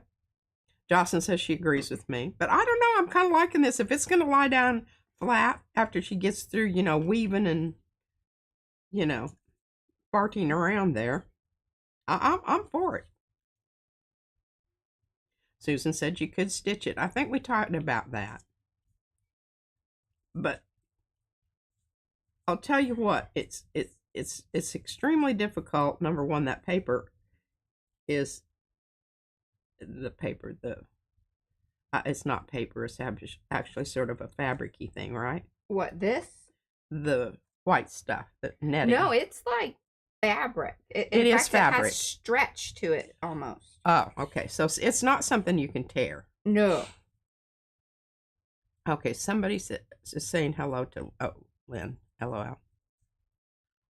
Jocelyn says she agrees with me. But I don't know. I'm kind of liking this. If it's going to lie down flat after she gets through, weaving and, farting around there, I'm for it. Susan said you could stitch it. I think we talked about that. But I'll tell you what, it's extremely difficult. Number one, that paper is the paper. It's not paper. It's actually sort of a fabric-y thing, right? What, this? The white stuff, the netting. No, it's like fabric. It is fabric. It has stretch to it almost. Oh, okay. So it's not something you can tear. No. Okay, somebody is saying hello to Lynn. LOL.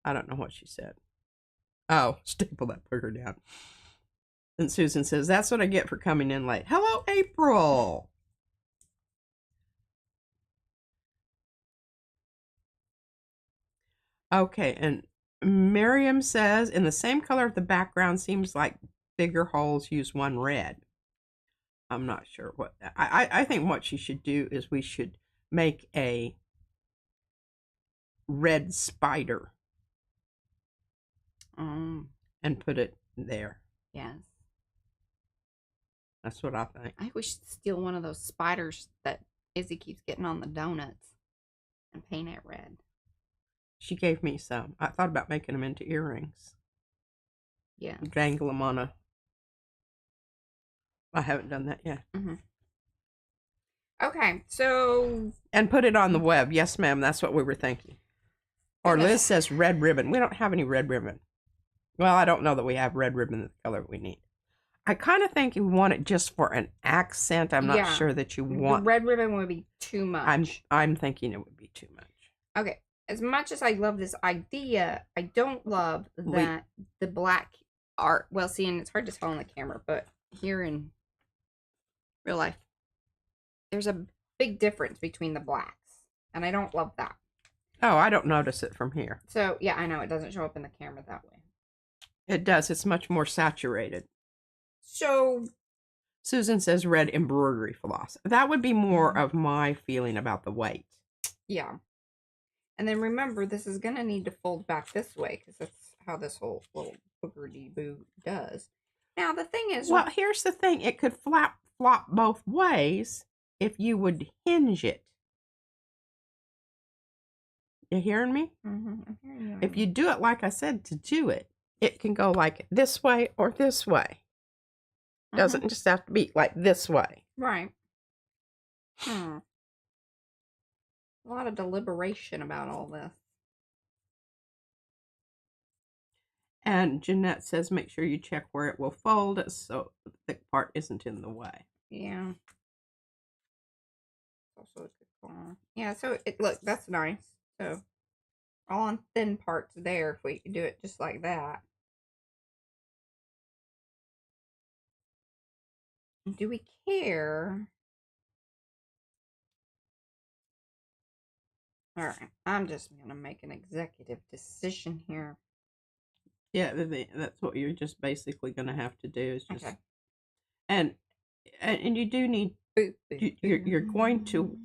I don't know what she said. Oh, staple that booger down. And Susan says, that's what I get for coming in late. Hello, April. Okay, and Miriam says, in the same color of the background, seems like bigger holes use one red. I'm not sure what that. I think what she should do is we should make a red spider. And put it there. Yes. That's what I think. I think we should steal one of those spiders that Izzy keeps getting on the donuts and paint it red. She gave me some. I thought about making them into earrings. Yeah. Dangle them on a... I haven't done that yet. Mm-hmm. Okay, so... And put it on the web. Yes, ma'am. That's what we were thinking. Or Liz says red ribbon. We don't have any red ribbon. Well, I don't know that we have red ribbon the color we need. I kind of think you want it just for an accent. I'm not sure that you want... The red ribbon would be too much. I'm thinking it would be too much. Okay, as much as I love this idea, I don't love that the black art. Well, see, and it's hard to tell on the camera, but here in real life, there's a big difference between the blacks, and I don't love that. Oh, I don't notice it from here. So, yeah, I know it doesn't show up in the camera that way. It does. It's much more saturated. So, Susan says red embroidery floss. That would be more of my feeling about the weight. yeah. And then remember, this is going to need to fold back this way because that's how this whole little booger-dee-boo does. Now, the thing is... Well, here's the thing. It could flop both ways if you would hinge it. You hearing me? Mm-hmm, I'm hearing you. If you do it like I said to do it, it can go like this way or this way. Doesn't just have to be like this way. Right. A lot of deliberation about all this. And Jeanette says make sure you check where it will fold so the thick part isn't in the way. Yeah. Also a good call. Yeah, so look, that's nice. So all on thin parts there if we could do it just like that. Do we care? All right, I'm just gonna make an executive decision here. Yeah, that's what you're just basically going to have to do is just, okay. And you do need, you're going to,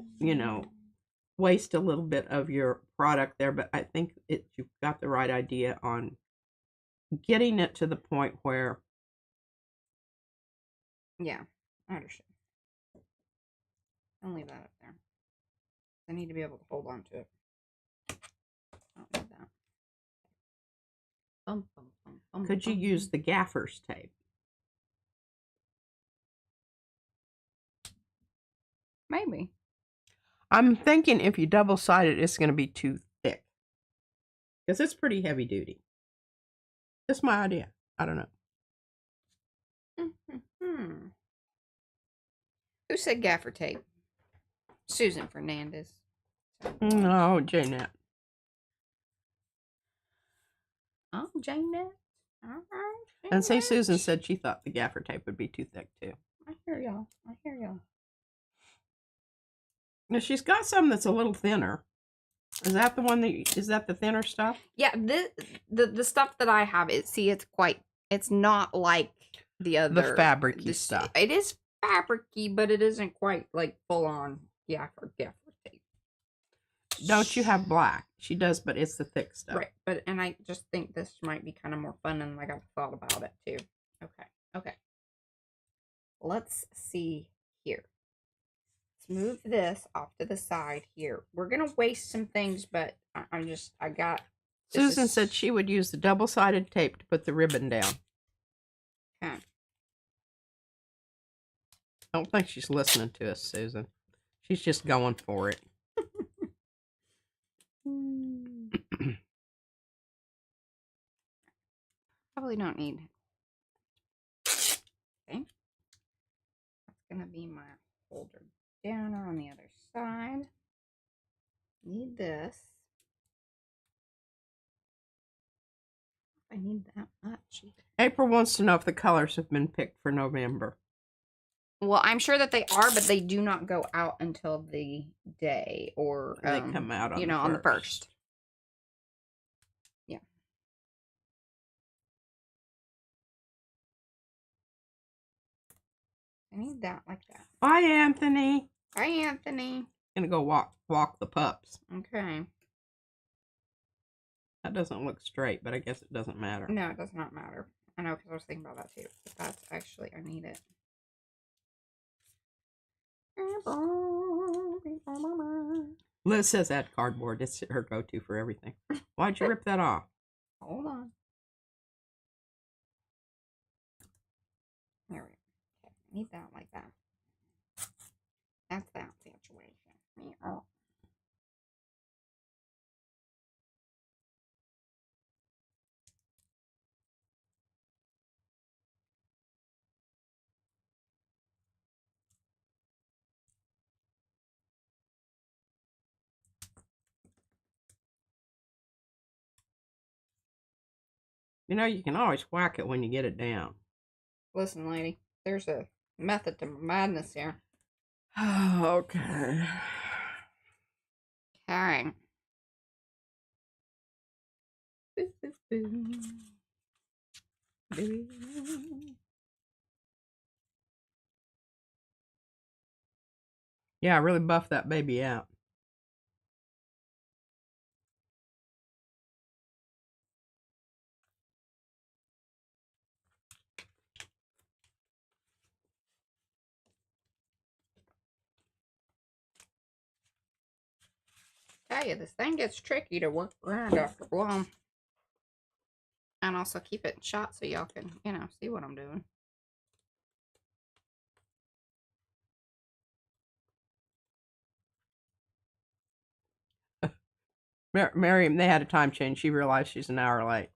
waste a little bit of your product there, but I think you've got the right idea on getting it to the point where. Yeah, I understand. I'll leave that up there. I need to be able to hold on to it. I don't need that. Could you use the gaffer's tape? Maybe. I'm thinking if you double-side it, it's going to be too thick. Because it's pretty heavy duty. That's my idea. I don't know. Who said gaffer tape? Susan Fernandez. No, Jeanette. Oh, Jeanette. All right. And say Susan said she thought the gaffer tape would be too thick too. I hear y'all. Now she's got some that's a little thinner. Is that the one is that the thinner stuff? Yeah, the stuff that I have, it's not like the other. The fabric-y stuff. It is fabric-y, but it isn't quite like full on gaffer tape. Don't you have black? She does, but it's the thick stuff. Right, and I just think this might be kind of more fun, and like I've thought about it too. Okay. Let's see here. Let's move this off to the side here. We're gonna waste some things, but I got. Susan said she would use the double-sided tape to put the ribbon down. Okay. I don't think she's listening to us, Susan. She's just going for it. Probably don't need. Okay. That's gonna be my holder downer on the other side. Need this. I need that much. April wants to know if the colors have been picked for November. Well, I'm sure that they are, but they do not go out until the day, or they come out on on the 1st. Yeah. I need that like that. Bye, Anthony. Bye, Anthony. Gonna go walk the pups. Okay. That doesn't look straight, but I guess it doesn't matter. No, it does not matter. I know, because I was thinking about that too. But that's actually, I need it. Liz says add cardboard. It's her go-to for everything. Why'd you rip that off? Hold on. There we go. Okay, I need that like that. That's that situation. You know, you can always whack it when you get it down. Listen, lady, there's a method to my madness here. Okay. Okay. Yeah, really buff that baby out. Tell you, this thing gets tricky to work around after a while. And also keep it in shot so y'all can, you know, see what I'm doing. Miriam, they had a time change. She realized she's an hour late.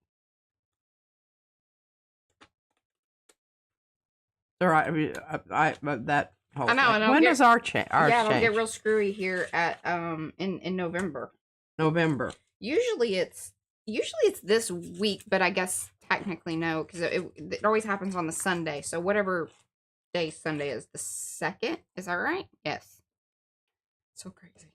All right, that whole I know. thing. And When does our change? Yeah, it'll get real screwy here at in November. November. Usually it's this week, but I guess technically no, because it always happens on the Sunday. So whatever day Sunday is, the 2nd. Is that right? Yes. So crazy.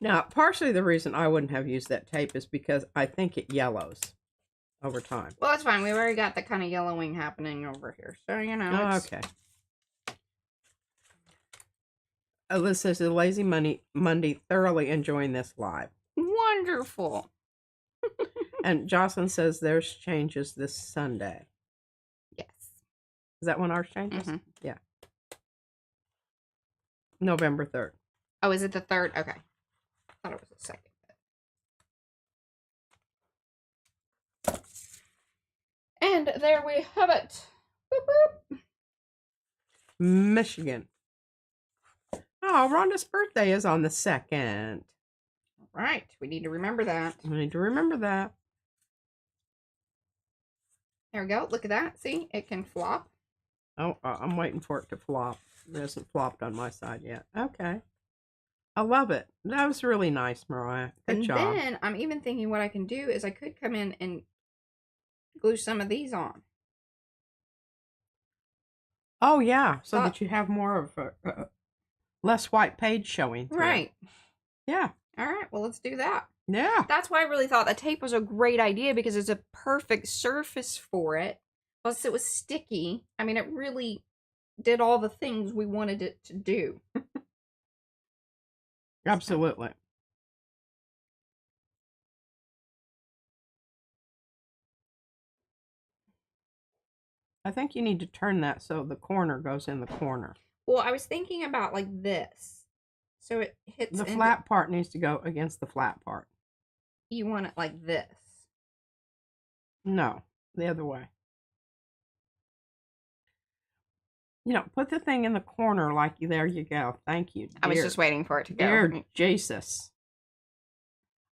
Now, partially the reason I wouldn't have used that tape is because I think it yellows over time. Well, that's fine. We've already got the kind of yellowing happening over here. So, you know. Okay. Liz says, the Lazy Monday thoroughly enjoying this live. Wonderful. And Jocelyn says there's changes this Sunday. Yes. Is that when ours changes? Mm-hmm. Yeah. November 3rd. Oh, is it the 3rd? Okay. I thought it was the 2nd. And there we have it. Boop, boop. Michigan. Oh, Rhonda's birthday is on the 2nd. All right. We need to remember that. We need to remember that. There we go. Look at that. See? It can flop. Oh, I'm waiting for it to flop. It hasn't flopped on my side yet. Okay. I love it. That was really nice, Mariah. Good job. And then I'm even thinking what I can do is I could come in and glue some of these on. Oh, yeah. So that you have more of a less white page showing through. Right. Yeah. All right. Well, let's do that. Yeah. That's why I really thought the tape was a great idea, because it's a perfect surface for it. Plus, it was sticky. I mean, it really did all the things we wanted it to do. Absolutely. I think you need to turn that so the corner goes in the corner. Well, I was thinking about like this. So it hits the flat part needs to go against the flat part. You want it like this? No, the other way. You know, put the thing in the corner like there you go. Thank you. I was just waiting for it to go. Dear Jesus.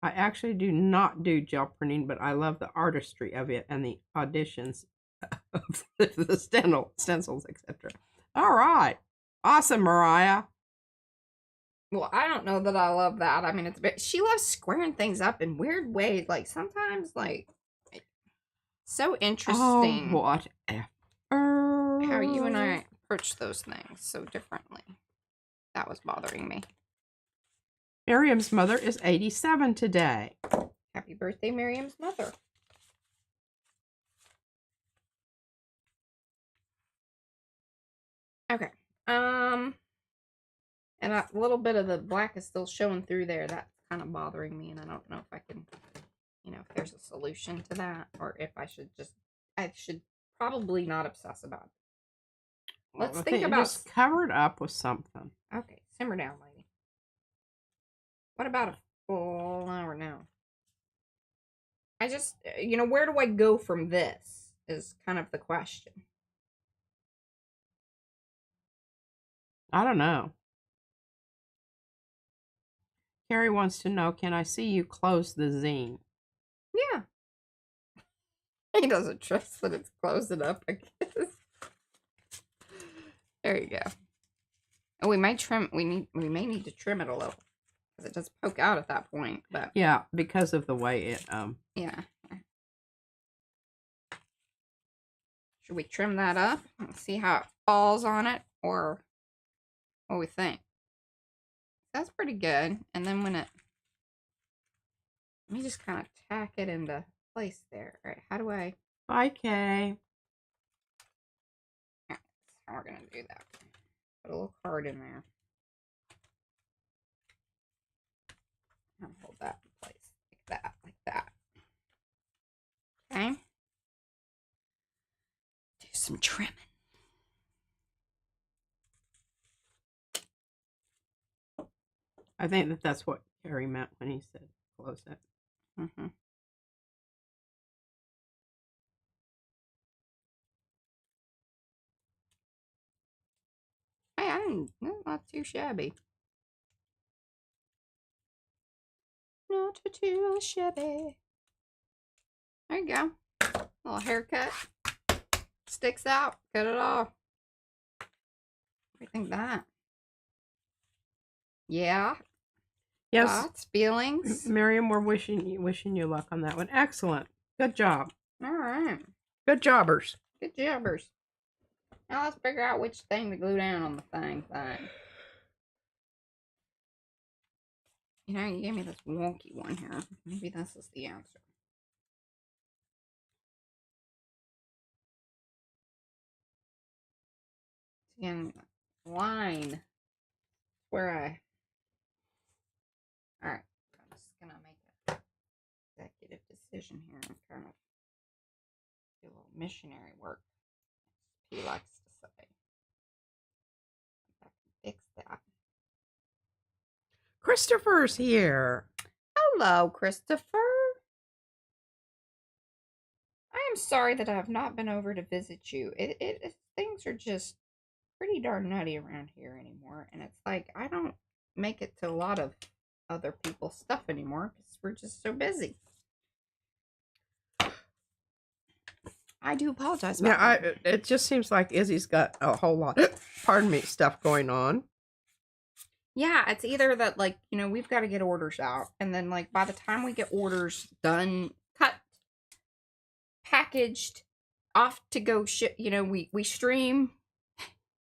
I actually do not do gel printing, but I love the artistry of it and the auditions of the stencils, etc. All right. Awesome, Mariah. Well, I don't know that I love that. I mean, it's a bit, she loves squaring things up in weird ways. Like, sometimes, like, so interesting. Oh, whatever. How you and I approach those things so differently. That was bothering me. Miriam's mother is 87 today. Happy birthday, Miriam's mother. Okay. And a little bit of the black is still showing through there. That's kind of bothering me, and I don't know if I can, you know, if there's a solution to that, or if I should probably not obsess about it. Let's think about just cover it up with something. Okay, simmer down, lady. What about a full hour now? I just, you know, where do I go from this is kind of the question. I don't know. Carrie wants to know, can I see you close the zine? Yeah. He doesn't trust that it's closing up, I guess. There you go. Oh, we might trim, we may need to trim it a little, because it does poke out at that point, but yeah, because of the way it yeah. Should we trim that up and see how it falls on it, or what we think? That's pretty good. And then when it, let me just kind of tack it into place there. All right, how do I? Bye, Kay. Yeah, that's how we're gonna do that. Put a little card in there. And hold that in place like that. Okay. Do some trimming. I think that's what Carrie meant when he said close it. Mm-hmm. Hey, not too shabby. Not too shabby. There you go. Little haircut. Sticks out. Cut it off. What do you think of that? Yeah. Yes. Thoughts, feelings. Miriam, we're wishing you luck on that one. Excellent. Good job. All right. Good jobbers. Good jobbers. Now let's figure out which thing to glue down on the thing. You know, you gave me this wonky one here. Maybe this is the answer. Again, line where alright, I'm just gonna make an executive decision here and kind of do a little missionary work, as he likes to say. I can fix that. Christopher's here. Hello, Christopher. I am sorry that I have not been over to visit you. Things are just pretty darn nutty around here anymore, and it's like I don't make it to a lot of other people's stuff anymore because we're just so busy. I do apologize about that. It just seems like Izzy's got a whole lot, pardon me, stuff going on. Yeah, it's either that, like, you know, we've got to get orders out, and then, like, by the time we get orders done, cut, packaged, off to go ship, you know, we stream,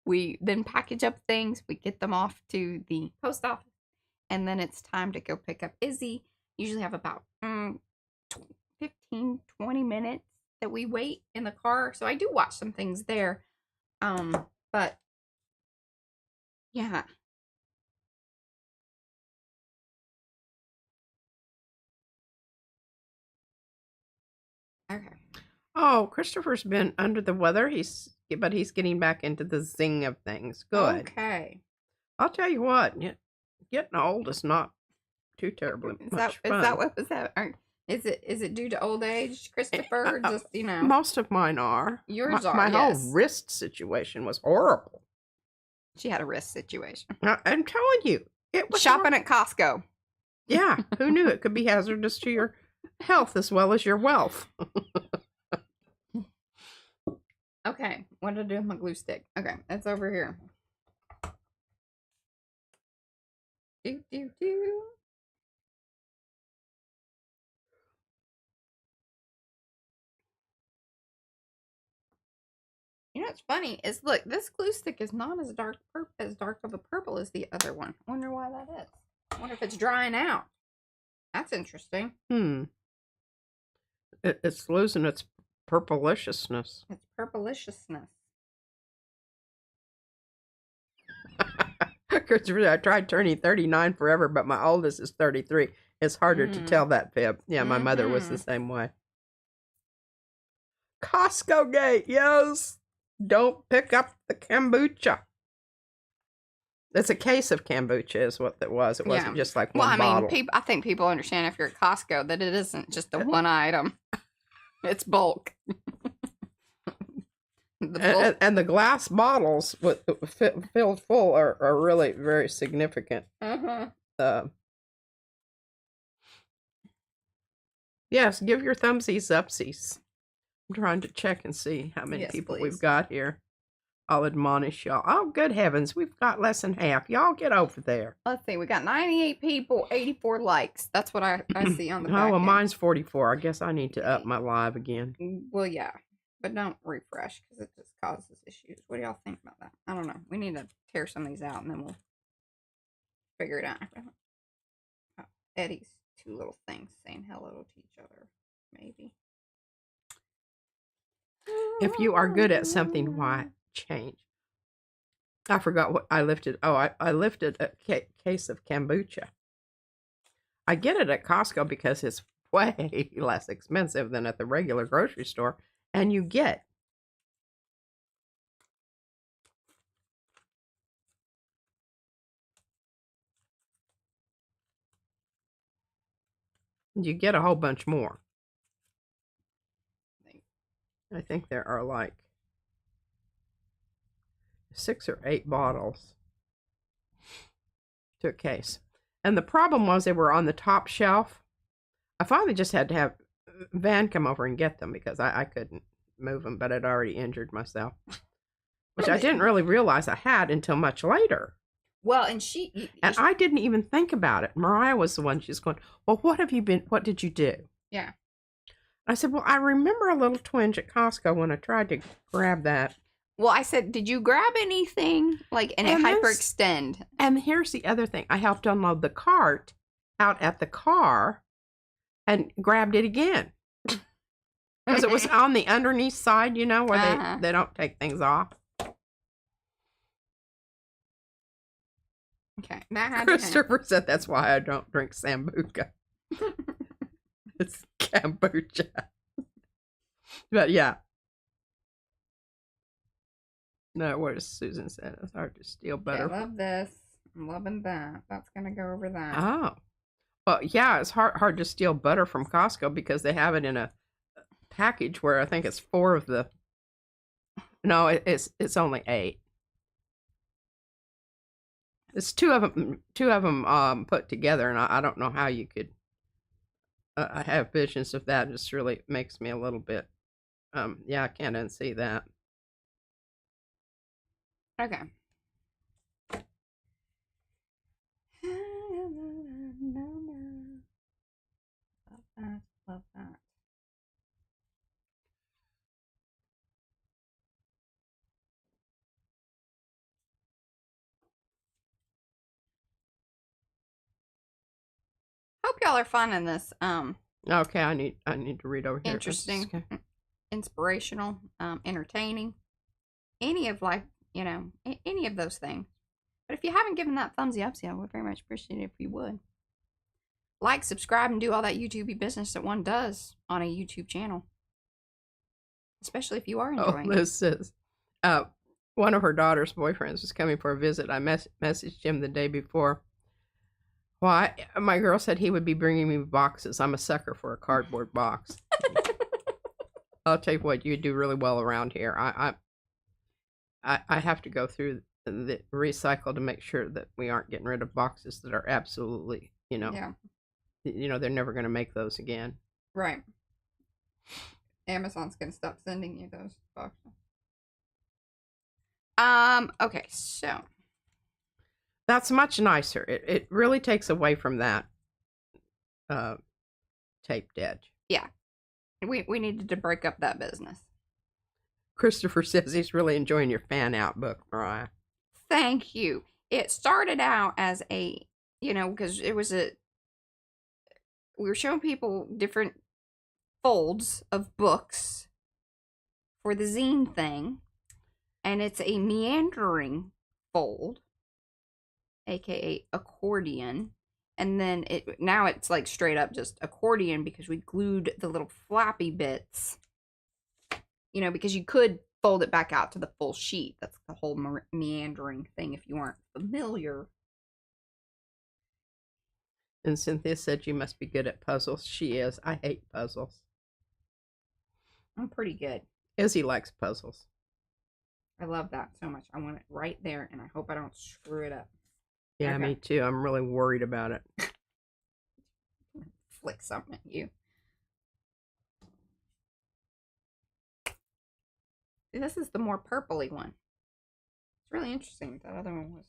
we then package up things, we get them off to the post office, and then it's time to go pick up Izzy. Usually have about 15, 20 minutes that we wait in the car, so I do watch some things there, but, yeah. Okay. Oh, Christopher's been under the weather. But he's getting back into the zing of things. Good. Okay. I'll tell you what, getting old is not too terribly much fun. Is that what was that? Is it due to old age, Christopher? Or just, you know, most of mine are. Yours are. My yes. whole wrist situation was horrible. She had a wrist situation. I'm telling you, it was shopping at Costco. Yeah, who knew it could be hazardous to your health as well as your wealth. Okay, what did I do with my glue stick? Okay, it's over here. Do. You know what's funny is, look, this glue stick is not as dark of a purple as the other one. I wonder why that is. I wonder if it's drying out. That's interesting. It's losing its purpleishness. It's purpleishness. I tried turning 39 forever, but my oldest is 33. It's harder to tell that, fib. Yeah, my mother was the same way. Costco gate, yes. Don't pick up the kombucha. It's a case of kombucha is what it was. It wasn't just like one bottle. Well, I mean, I think people understand if you're at Costco that it isn't just a one item. It's bulk. And the glass bottles filled full are really very significant. Yes, give your thumbsies upsies. I'm trying to check and see how many people we've got here. I'll admonish y'all. Oh, good heavens, we've got less than half. Y'all get over there. Let's see, we got 98 people, 84 likes. That's what I see on the back well, end. mine's 44. I guess I need to up my live again. Well, yeah. But don't refresh because it just causes issues. What do y'all think about that? I don't know. We need to tear some of these out and then we'll figure it out. Oh, Eddie's two little things saying hello to each other. Maybe. If you are good at something, why change? I forgot what I lifted. Oh, I lifted a case of kombucha. I get it at Costco because it's way less expensive than at the regular grocery store. And you get a whole bunch more. I think there are like 6 or 8 bottles to a case. And the problem was they were on the top shelf. I finally just had to have Van come over and get them because I couldn't move them, but I'd already injured myself, which I didn't really realize I had until much later. Well, and I didn't even think about it. Mariah was the one. She's going, well, what did you do? Yeah. I said, well, I remember a little twinge at Costco when I tried to grab that. Well, I said, did you grab anything? Like, and it hyperextend. And here's the other thing. I helped unload the cart out at the car and grabbed it again. Because it was on the underneath side, you know, where they don't take things off. Okay. Christopher said that's why I don't drink Sambuca. It's kombucha. But yeah. No, what does Susan said? It's hard to steal butter. I love this. I'm loving that. That's going to go over that. Oh. Well, yeah, it's hard to steal butter from Costco because they have it in a package where I think it's 4 of the... No, it's only 8. It's 2 of them put together, and I don't know how you could... I have visions of that. It just really makes me a little bit... yeah, I can't unsee that. Okay. Love that. Love that. Hope y'all are finding this Okay, I need to read over here. interesting, inspirational, entertaining. Any of any of those things. But if you haven't given that thumbsy up, I would very much appreciate it if you would. Like, subscribe, and do all that YouTube business that one does on a YouTube channel. Especially if you are enjoying it. Liz says, one of her daughter's boyfriends was coming for a visit. I messaged him the day before. Why? My girl said he would be bringing me boxes. I'm a sucker for a cardboard box. I'll tell you what, you do really well around here. I have to go through the recycle to make sure that we aren't getting rid of boxes that are absolutely, they're never going to make those again. Right. Amazon's going to stop sending you those boxes. Okay, so. That's much nicer. It really takes away from that taped edge. Yeah. We needed to break up that business. Christopher says he's really enjoying your fan out book, Mariah. Thank you. It started out as a, because we were showing people different folds of books for the zine thing. And it's a meandering fold, aka accordion. And then now it's like straight up just accordion because we glued the little flappy bits. Because you could fold it back out to the full sheet. That's the whole meandering thing if you aren't familiar. And Cynthia said you must be good at puzzles. She is. I hate puzzles. I'm pretty good. Izzy likes puzzles. I love that so much. I want it right there, and I hope I don't screw it up. Yeah, okay. Me too. I'm really worried about it. Flick something at you. This is the more purpley one. It's really interesting. That other one was.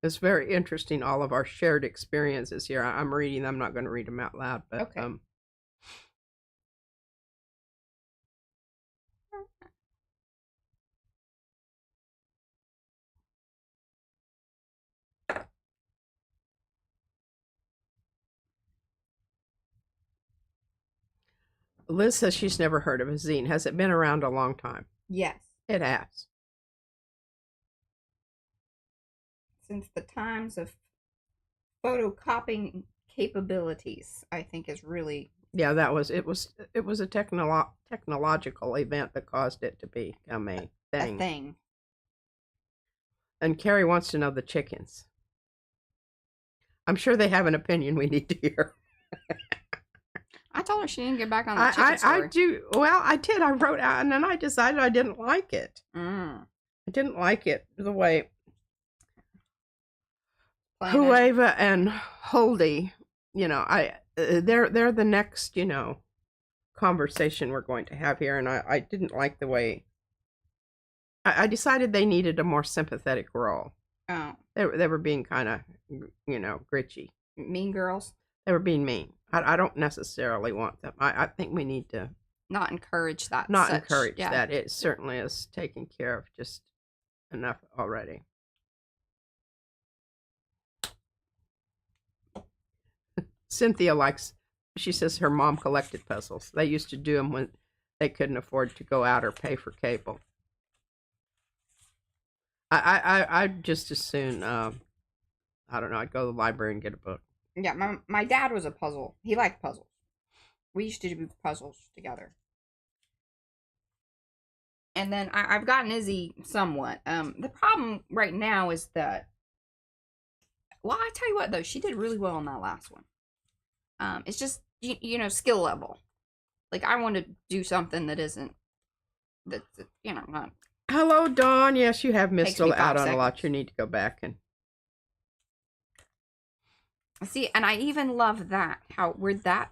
It's very interesting, all of our shared experiences here. I'm reading them. I'm not going to read them out loud, but okay. Liz says she's never heard of a zine. Has it been around a long time? Yes. It has. Since the times of photocopying capabilities, I think is really... Yeah, it was a technological event that caused it to become a thing. A thing. And Carrie wants to know the chickens. I'm sure they have an opinion we need to hear. I told her she didn't get back on the chicken story. I do. Well, I did. I wrote out, and then I decided I didn't like it. I didn't like it the way Planet. Hueva and Holdy, they're the next, conversation we're going to have here, and I didn't like the way. I decided they needed a more sympathetic role. Oh. They were being kind of, gritchy. Mean girls? They were being mean. I don't necessarily want them. I think we need to not encourage that. Encourage that. It certainly is taking care of just enough already. Cynthia she says her mom collected puzzles. They used to do them when they couldn't afford to go out or pay for cable. I'd just as soon, I don't know, I'd go to the library and get a book. Yeah, my dad was a puzzle. He liked puzzles. We used to do puzzles together. And then I've gotten Izzy somewhat. The problem right now is that, well, I tell you what, though, she did really well on that last one. It's just, skill level. Like, I want to do something that isn't, that's, not. Hello, Dawn. Yes, you have missed out on seconds. A lot. You need to go back and see. And I even love that. How weird that.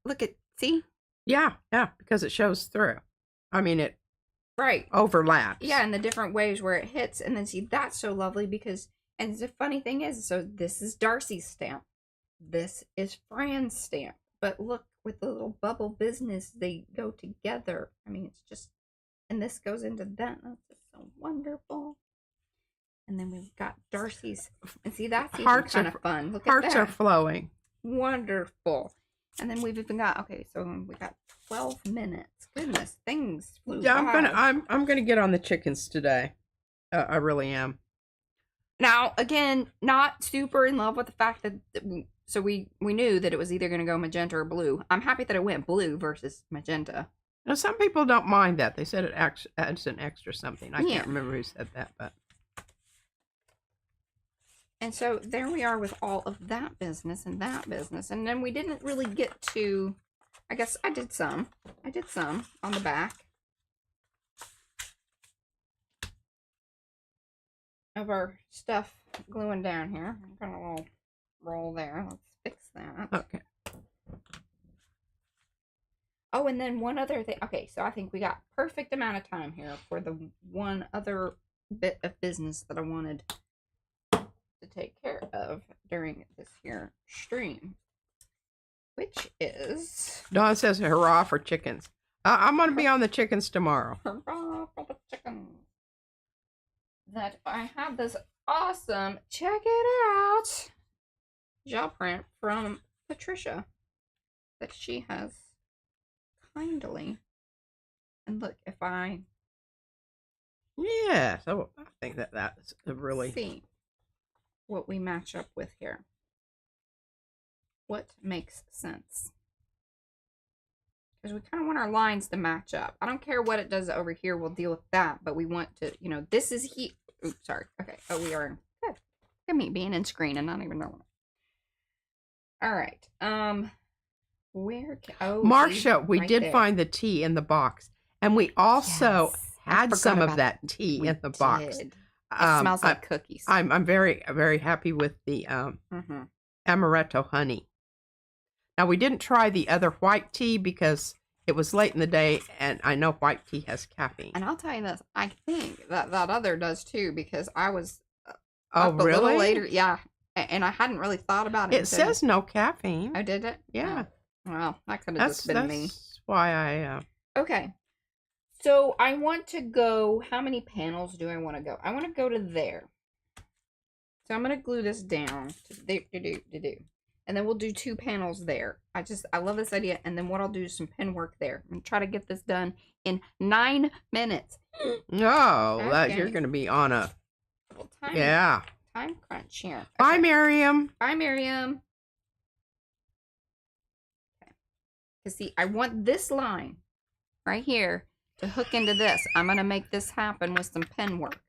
Look at, see? Yeah, because it shows through. I mean, it right overlaps. Yeah, and the different ways where it hits, and then see, that's so lovely because, and the funny thing is, so this is Darcy's stamp. This is Fran's stamp. But look, with the little bubble business, they go together. I mean, it's just, and this goes into that. That's just so wonderful. And then we've got Darcy's, and see, that's even kind of fun. Look at that. Hearts are flowing. Wonderful. And then we've even got, okay, so we got 12 minutes. Goodness, things flew by. I'm gonna get on the chickens today. I really am. Now, again, not super in love with the fact that we knew that it was either going to go magenta or blue. I'm happy that it went blue versus magenta. Now, some people don't mind that. They said it adds an extra something. I can't remember who said that, but. And so there we are with all of that business and that business. And then we didn't really get to, I guess I did some on the back of our stuff gluing down here. I'm going to little roll there. Let's fix that. Okay. Oh, and then one other thing. Okay, so I think we got perfect amount of time here for the one other bit of business that I wanted to take care of during this here stream, which is... Dawn says hurrah for chickens. I'm going to be on the chickens tomorrow. Hurrah for the chickens. That I have this awesome, check it out, gel print from Patricia that she has kindly, and look, if I so I think that's a really see what we match up with here, what makes sense, because we kind of want our lines to match up. I don't care what it does over here, we'll deal with that, but we want to, this is oops, sorry. Okay. Oh, we are good. Look at me being in screen and not even knowing it. All right. Where Marcia, we did find the tea in the box, and we also had some of that tea in the box. It smells like cookies. I'm very, very happy with the amaretto honey. Now, we didn't try the other white tea because it was late in the day, and I know white tea has caffeine. And I'll tell you this, I think that other does too, because I was up a little later. Yeah. And I hadn't really thought about it. It says no caffeine. Oh, did it? Yeah. Oh, well, that could have just been me. That's why I... Okay. So I want to go, how many panels do I want to go? I want to go to there. So I'm going to glue this down to do. And then we'll do 2 panels there. I love this idea. And then what I'll do is some pen work there. I'm going to try to get this done in 9 minutes. No, Okay. you're going to be on a Little time, yeah. time crunch here. Bye, Okay. Miriam. Bye, Miriam. Okay. Because see, I want this line right here to hook into this. I'm going to make this happen with some pen work.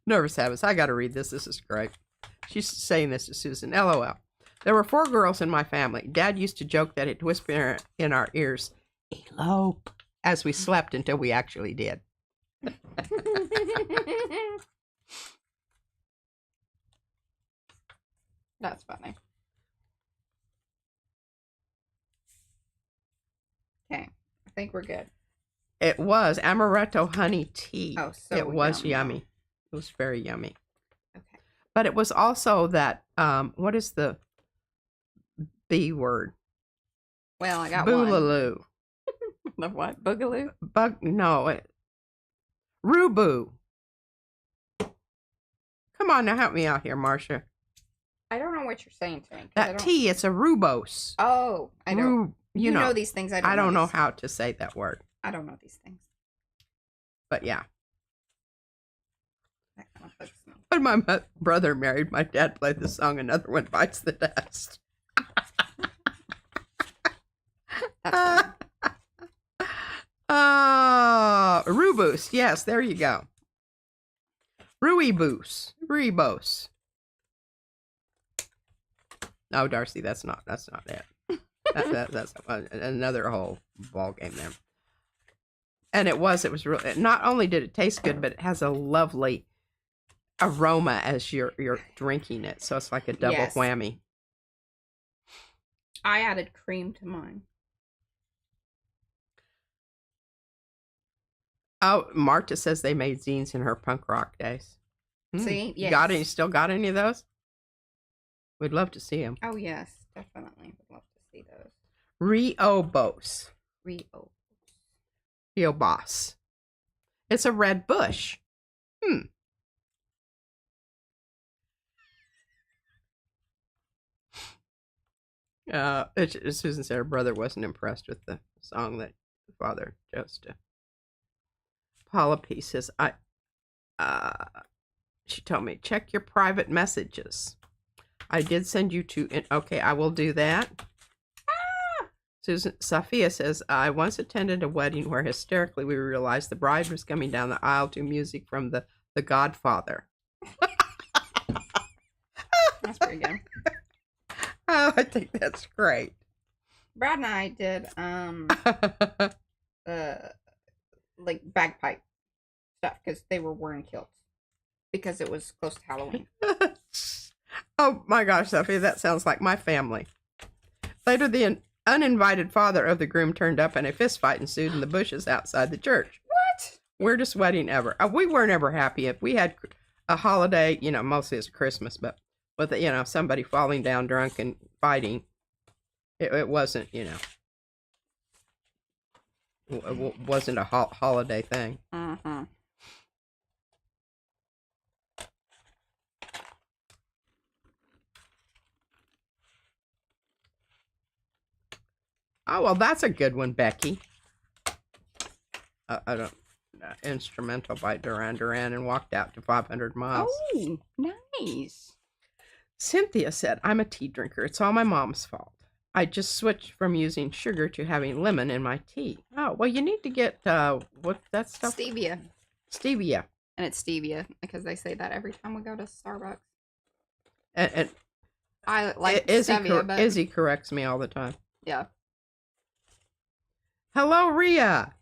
Nervous habits. I got to read this. This is great. She's saying this to Susan. LOL. There were 4 girls in my family. Dad used to joke that he'd whisper in our ears, elope, as we slept until we actually did. That's funny. Okay, I think we're good. It was amaretto honey tea. Oh, so it was yum. yummy. It was very yummy. Okay. But it was also that, what is the B word? Well, I got one. Boolaloo. The what? Boogaloo? Ruboo. Come on now, help me out here, Marcia. I don't know what you're saying to me. That tea, it's a rubose. Oh, I don't. You know these things. I don't know how to say that word. I don't know these things. But yeah. That kind of bugs me. When my brother married, my dad played the song "Another One Bites the Dust." That's funny. Rubus. Yes, there you go. Ruibus. Ruibos. No, Darcy, that's not it. That's another whole ball game there. And it was really, not only did it taste good, but it has a lovely aroma as you're drinking it. So it's like a double whammy. I added cream to mine. Oh, Marta says they made zines in her punk rock days. See? Yes. You still got any of those? We'd love to see them. Oh, yes. Definitely. Would love to see those. Riobos. Riobos. It's a red bush. Susan said her brother wasn't impressed with the song that father chose to. Paula P says, she told me, check your private messages. I did send you to, okay, I will do that. Sophia says, I once attended a wedding where hysterically we realized the bride was coming down the aisle to music from the Godfather. That's pretty good. Oh, I think that's great. Brad and I did, like bagpipe stuff because they were wearing kilts because it was close to Halloween. Oh my gosh, Sophie, that sounds like my family. Later, the uninvited father of the groom turned up and a fist fight ensued in the bushes outside the church. What? Weirdest wedding ever. We weren't ever happy if we had a holiday, mostly it's Christmas, but with, somebody falling down drunk and fighting, it wasn't, it wasn't a holiday thing. Mm-hmm. Oh, well, that's a good one, Becky. I don't. Instrumental by Duran Duran and walked out to 500 miles. Oh, nice. Cynthia said, I'm a tea drinker. It's all my mom's fault. I just switched from using sugar to having lemon in my tea. Oh, well, you need to get, what's that stuff? Stevia. Stevia. And it's stevia because they say that every time we go to Starbucks. And I like stevia, but Izzy corrects me all the time. Yeah. Hello, Rhea.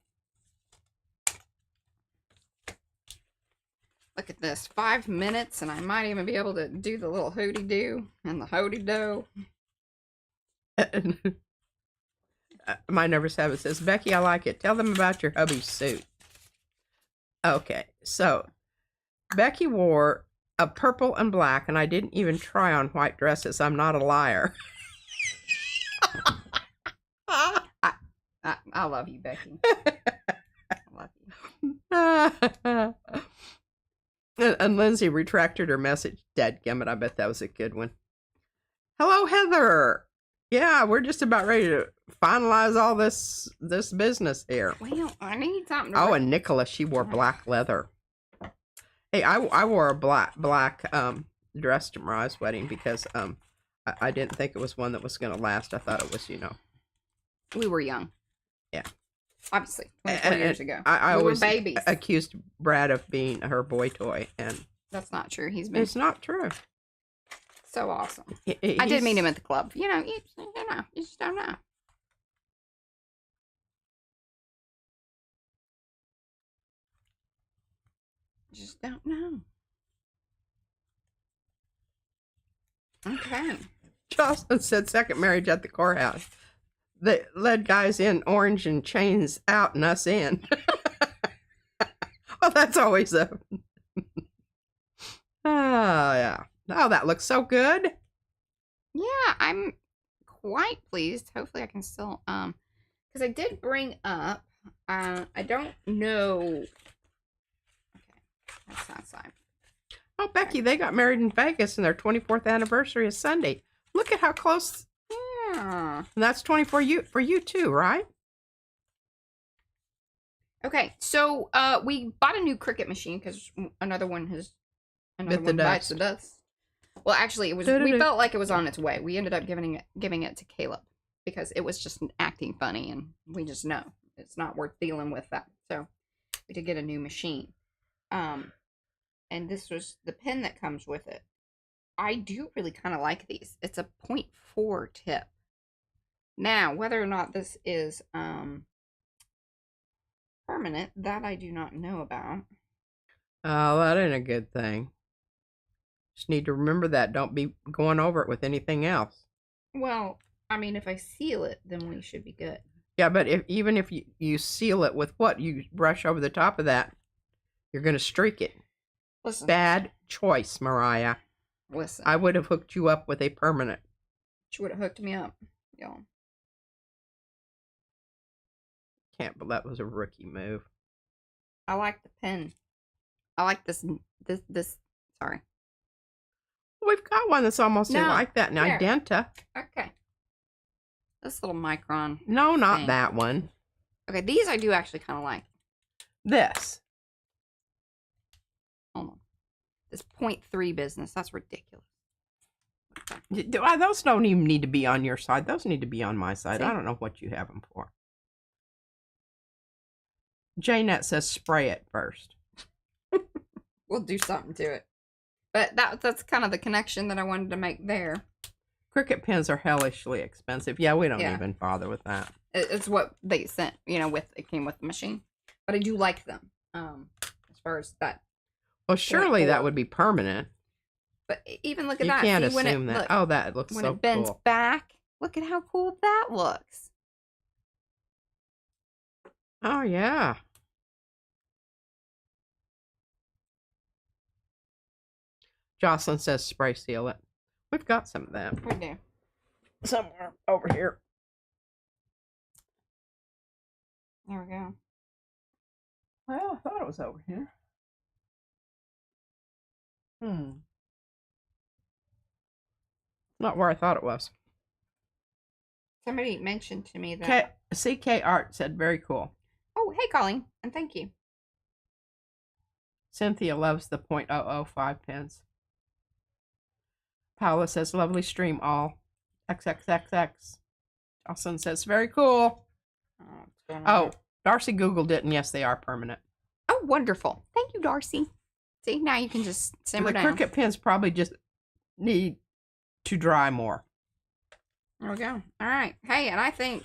Look at this. 5 minutes, and I might even be able to do the little hooty-doo and the hooty-do. My nervous habit says, Becky, I like it. Tell them about your hubby's suit. Okay, so Becky wore a purple and black, and I didn't even try on white dresses. I'm not a liar. I love you, Becky. I love you. And Lindsay retracted her message. Dadgummit, I bet that was a good one. Hello, Heather. Yeah, we're just about ready to finalize all this business here. Well, I need something to Oh, and Nicola, she wore black leather. Hey, I wore a black dress to Mariah's wedding because I didn't think it was one that was going to last. I thought it was, We were young. Yeah. Obviously, 24 years ago. I we always were babies. accused Brad of being her boy toy, and that's not true. It's not true. So awesome. I did meet him at the club. You just don't know. Just don't know. Okay. Jocelyn said second marriage at the courthouse. They led guys in orange and chains out and us in. Well, that's always a... Oh, yeah. Oh, that looks so good. Yeah, I'm quite pleased. Hopefully I can still, because I did bring up, I don't know. Okay, that's not sign. Oh, Becky, they got married in Vegas and their 24th anniversary is Sunday. Look at how close. Yeah. And that's 24 for you too, right? Okay, so we bought a new Cricut machine because another one bites the dust. Well, actually, it was. We felt like it was on its way. We ended up giving it to Caleb because it was just acting funny, and we just know it's not worth dealing with that. So we did get a new machine. And this was the pen that comes with it. I do really kind of like these. It's a 0.4 tip. Now, whether or not this is permanent, that I do not know about. Oh, that ain't a good thing. Just need to remember that. Don't be going over it with anything else. Well, I mean, if I seal it, then we should be good. Yeah, but even if you seal it with what? You brush over the top of that, you're going to streak it. Listen. Bad choice, Mariah. Listen. I would have hooked you up with a permanent. She would have hooked me up, y'all. Can't, but that was a rookie move. I like the pen. I like this. Sorry. We've got one that's almost like that, an identa. Okay. This little micron. No, not that one. Okay, these I do actually kind of like. This. Hold on. This 0.3 business. That's ridiculous. Those don't even need to be on your side. Those need to be on my side. See? I don't know what you have them for. Janette says spray it first. We'll do something to it. But that's kind of the connection that I wanted to make there. Cricut pens are hellishly expensive. Yeah, we don't even bother with that. It's what they sent, it came with the machine. But I do like them. As far as that. Well, surely that would be permanent. But even look at that. You can't assume that. Oh, that looks so cool. When it bends back, look at how cool that looks. Oh, yeah. Jocelyn says spray seal it. We've got some of that. We do. Somewhere over here. There we go. Well, I thought it was over here. Not where I thought it was. Somebody mentioned to me that... CK Art said, very cool. Oh, hey, Colleen. And thank you. Cynthia loves the .005 pens. Paula says, lovely stream all. XXXX. Jocelyn says, very cool. Oh, Darcy Googled it, and yes, they are permanent. Oh, wonderful. Thank you, Darcy. See, now you can just simmer down. The Cricut pens probably just need to dry more. There we go. All right. Hey, and I think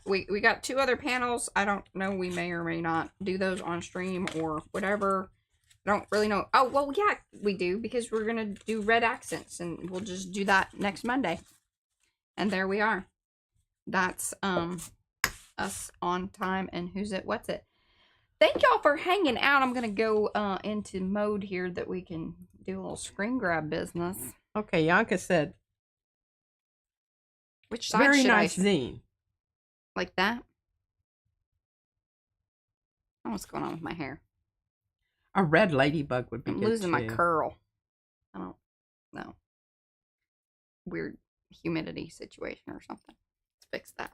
we got 2 other panels. I don't know. We may or may not do those on stream or whatever. I don't really know. Oh, well, yeah, we do, because we're going to do red accents, and we'll just do that next Monday. And there we are. That's us on time, and who's it, what's it. Thank y'all for hanging out. I'm going to go into mode here that we can do a little screen grab business. Okay, Yanka said, which side very should nice zine. Like that? Oh, what's going on with my hair? A red ladybug would be good, I'm losing my curl. I don't know. Weird humidity situation or something. Let's fix that.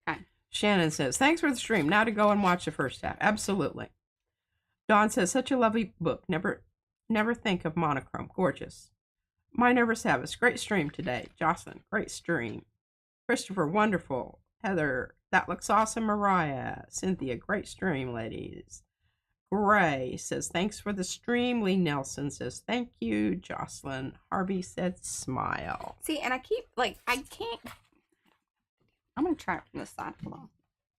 Okay. Shannon says, thanks for the stream. Now to go and watch the first half. Absolutely. Dawn says, such a lovely book. Never think of monochrome. Gorgeous. My Nervous Habits. Great stream today. Jocelyn, great stream. Christopher, wonderful. Heather, that looks awesome. Mariah. Cynthia, great stream, ladies. Gray says, thanks for the stream. Lee Nelson says, thank you. Jocelyn. Harvey said, smile. See, and I keep, like, I can't. I'm going to try it from this side. Hold on.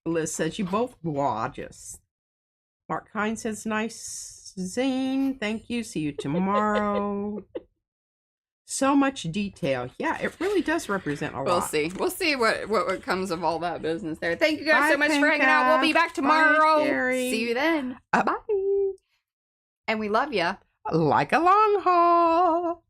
Liz says, you both gorgeous. Mark Hines says, nice zine. Thank you. See you tomorrow. So much detail. Yeah, it really does represent a lot. We'll see. We'll see what comes of all that business there. Thank you guys Bye, so much for hanging Pinka. out. We'll be back tomorrow. Bye, Sherry. See you then. Bye. And we love you. Like a long haul.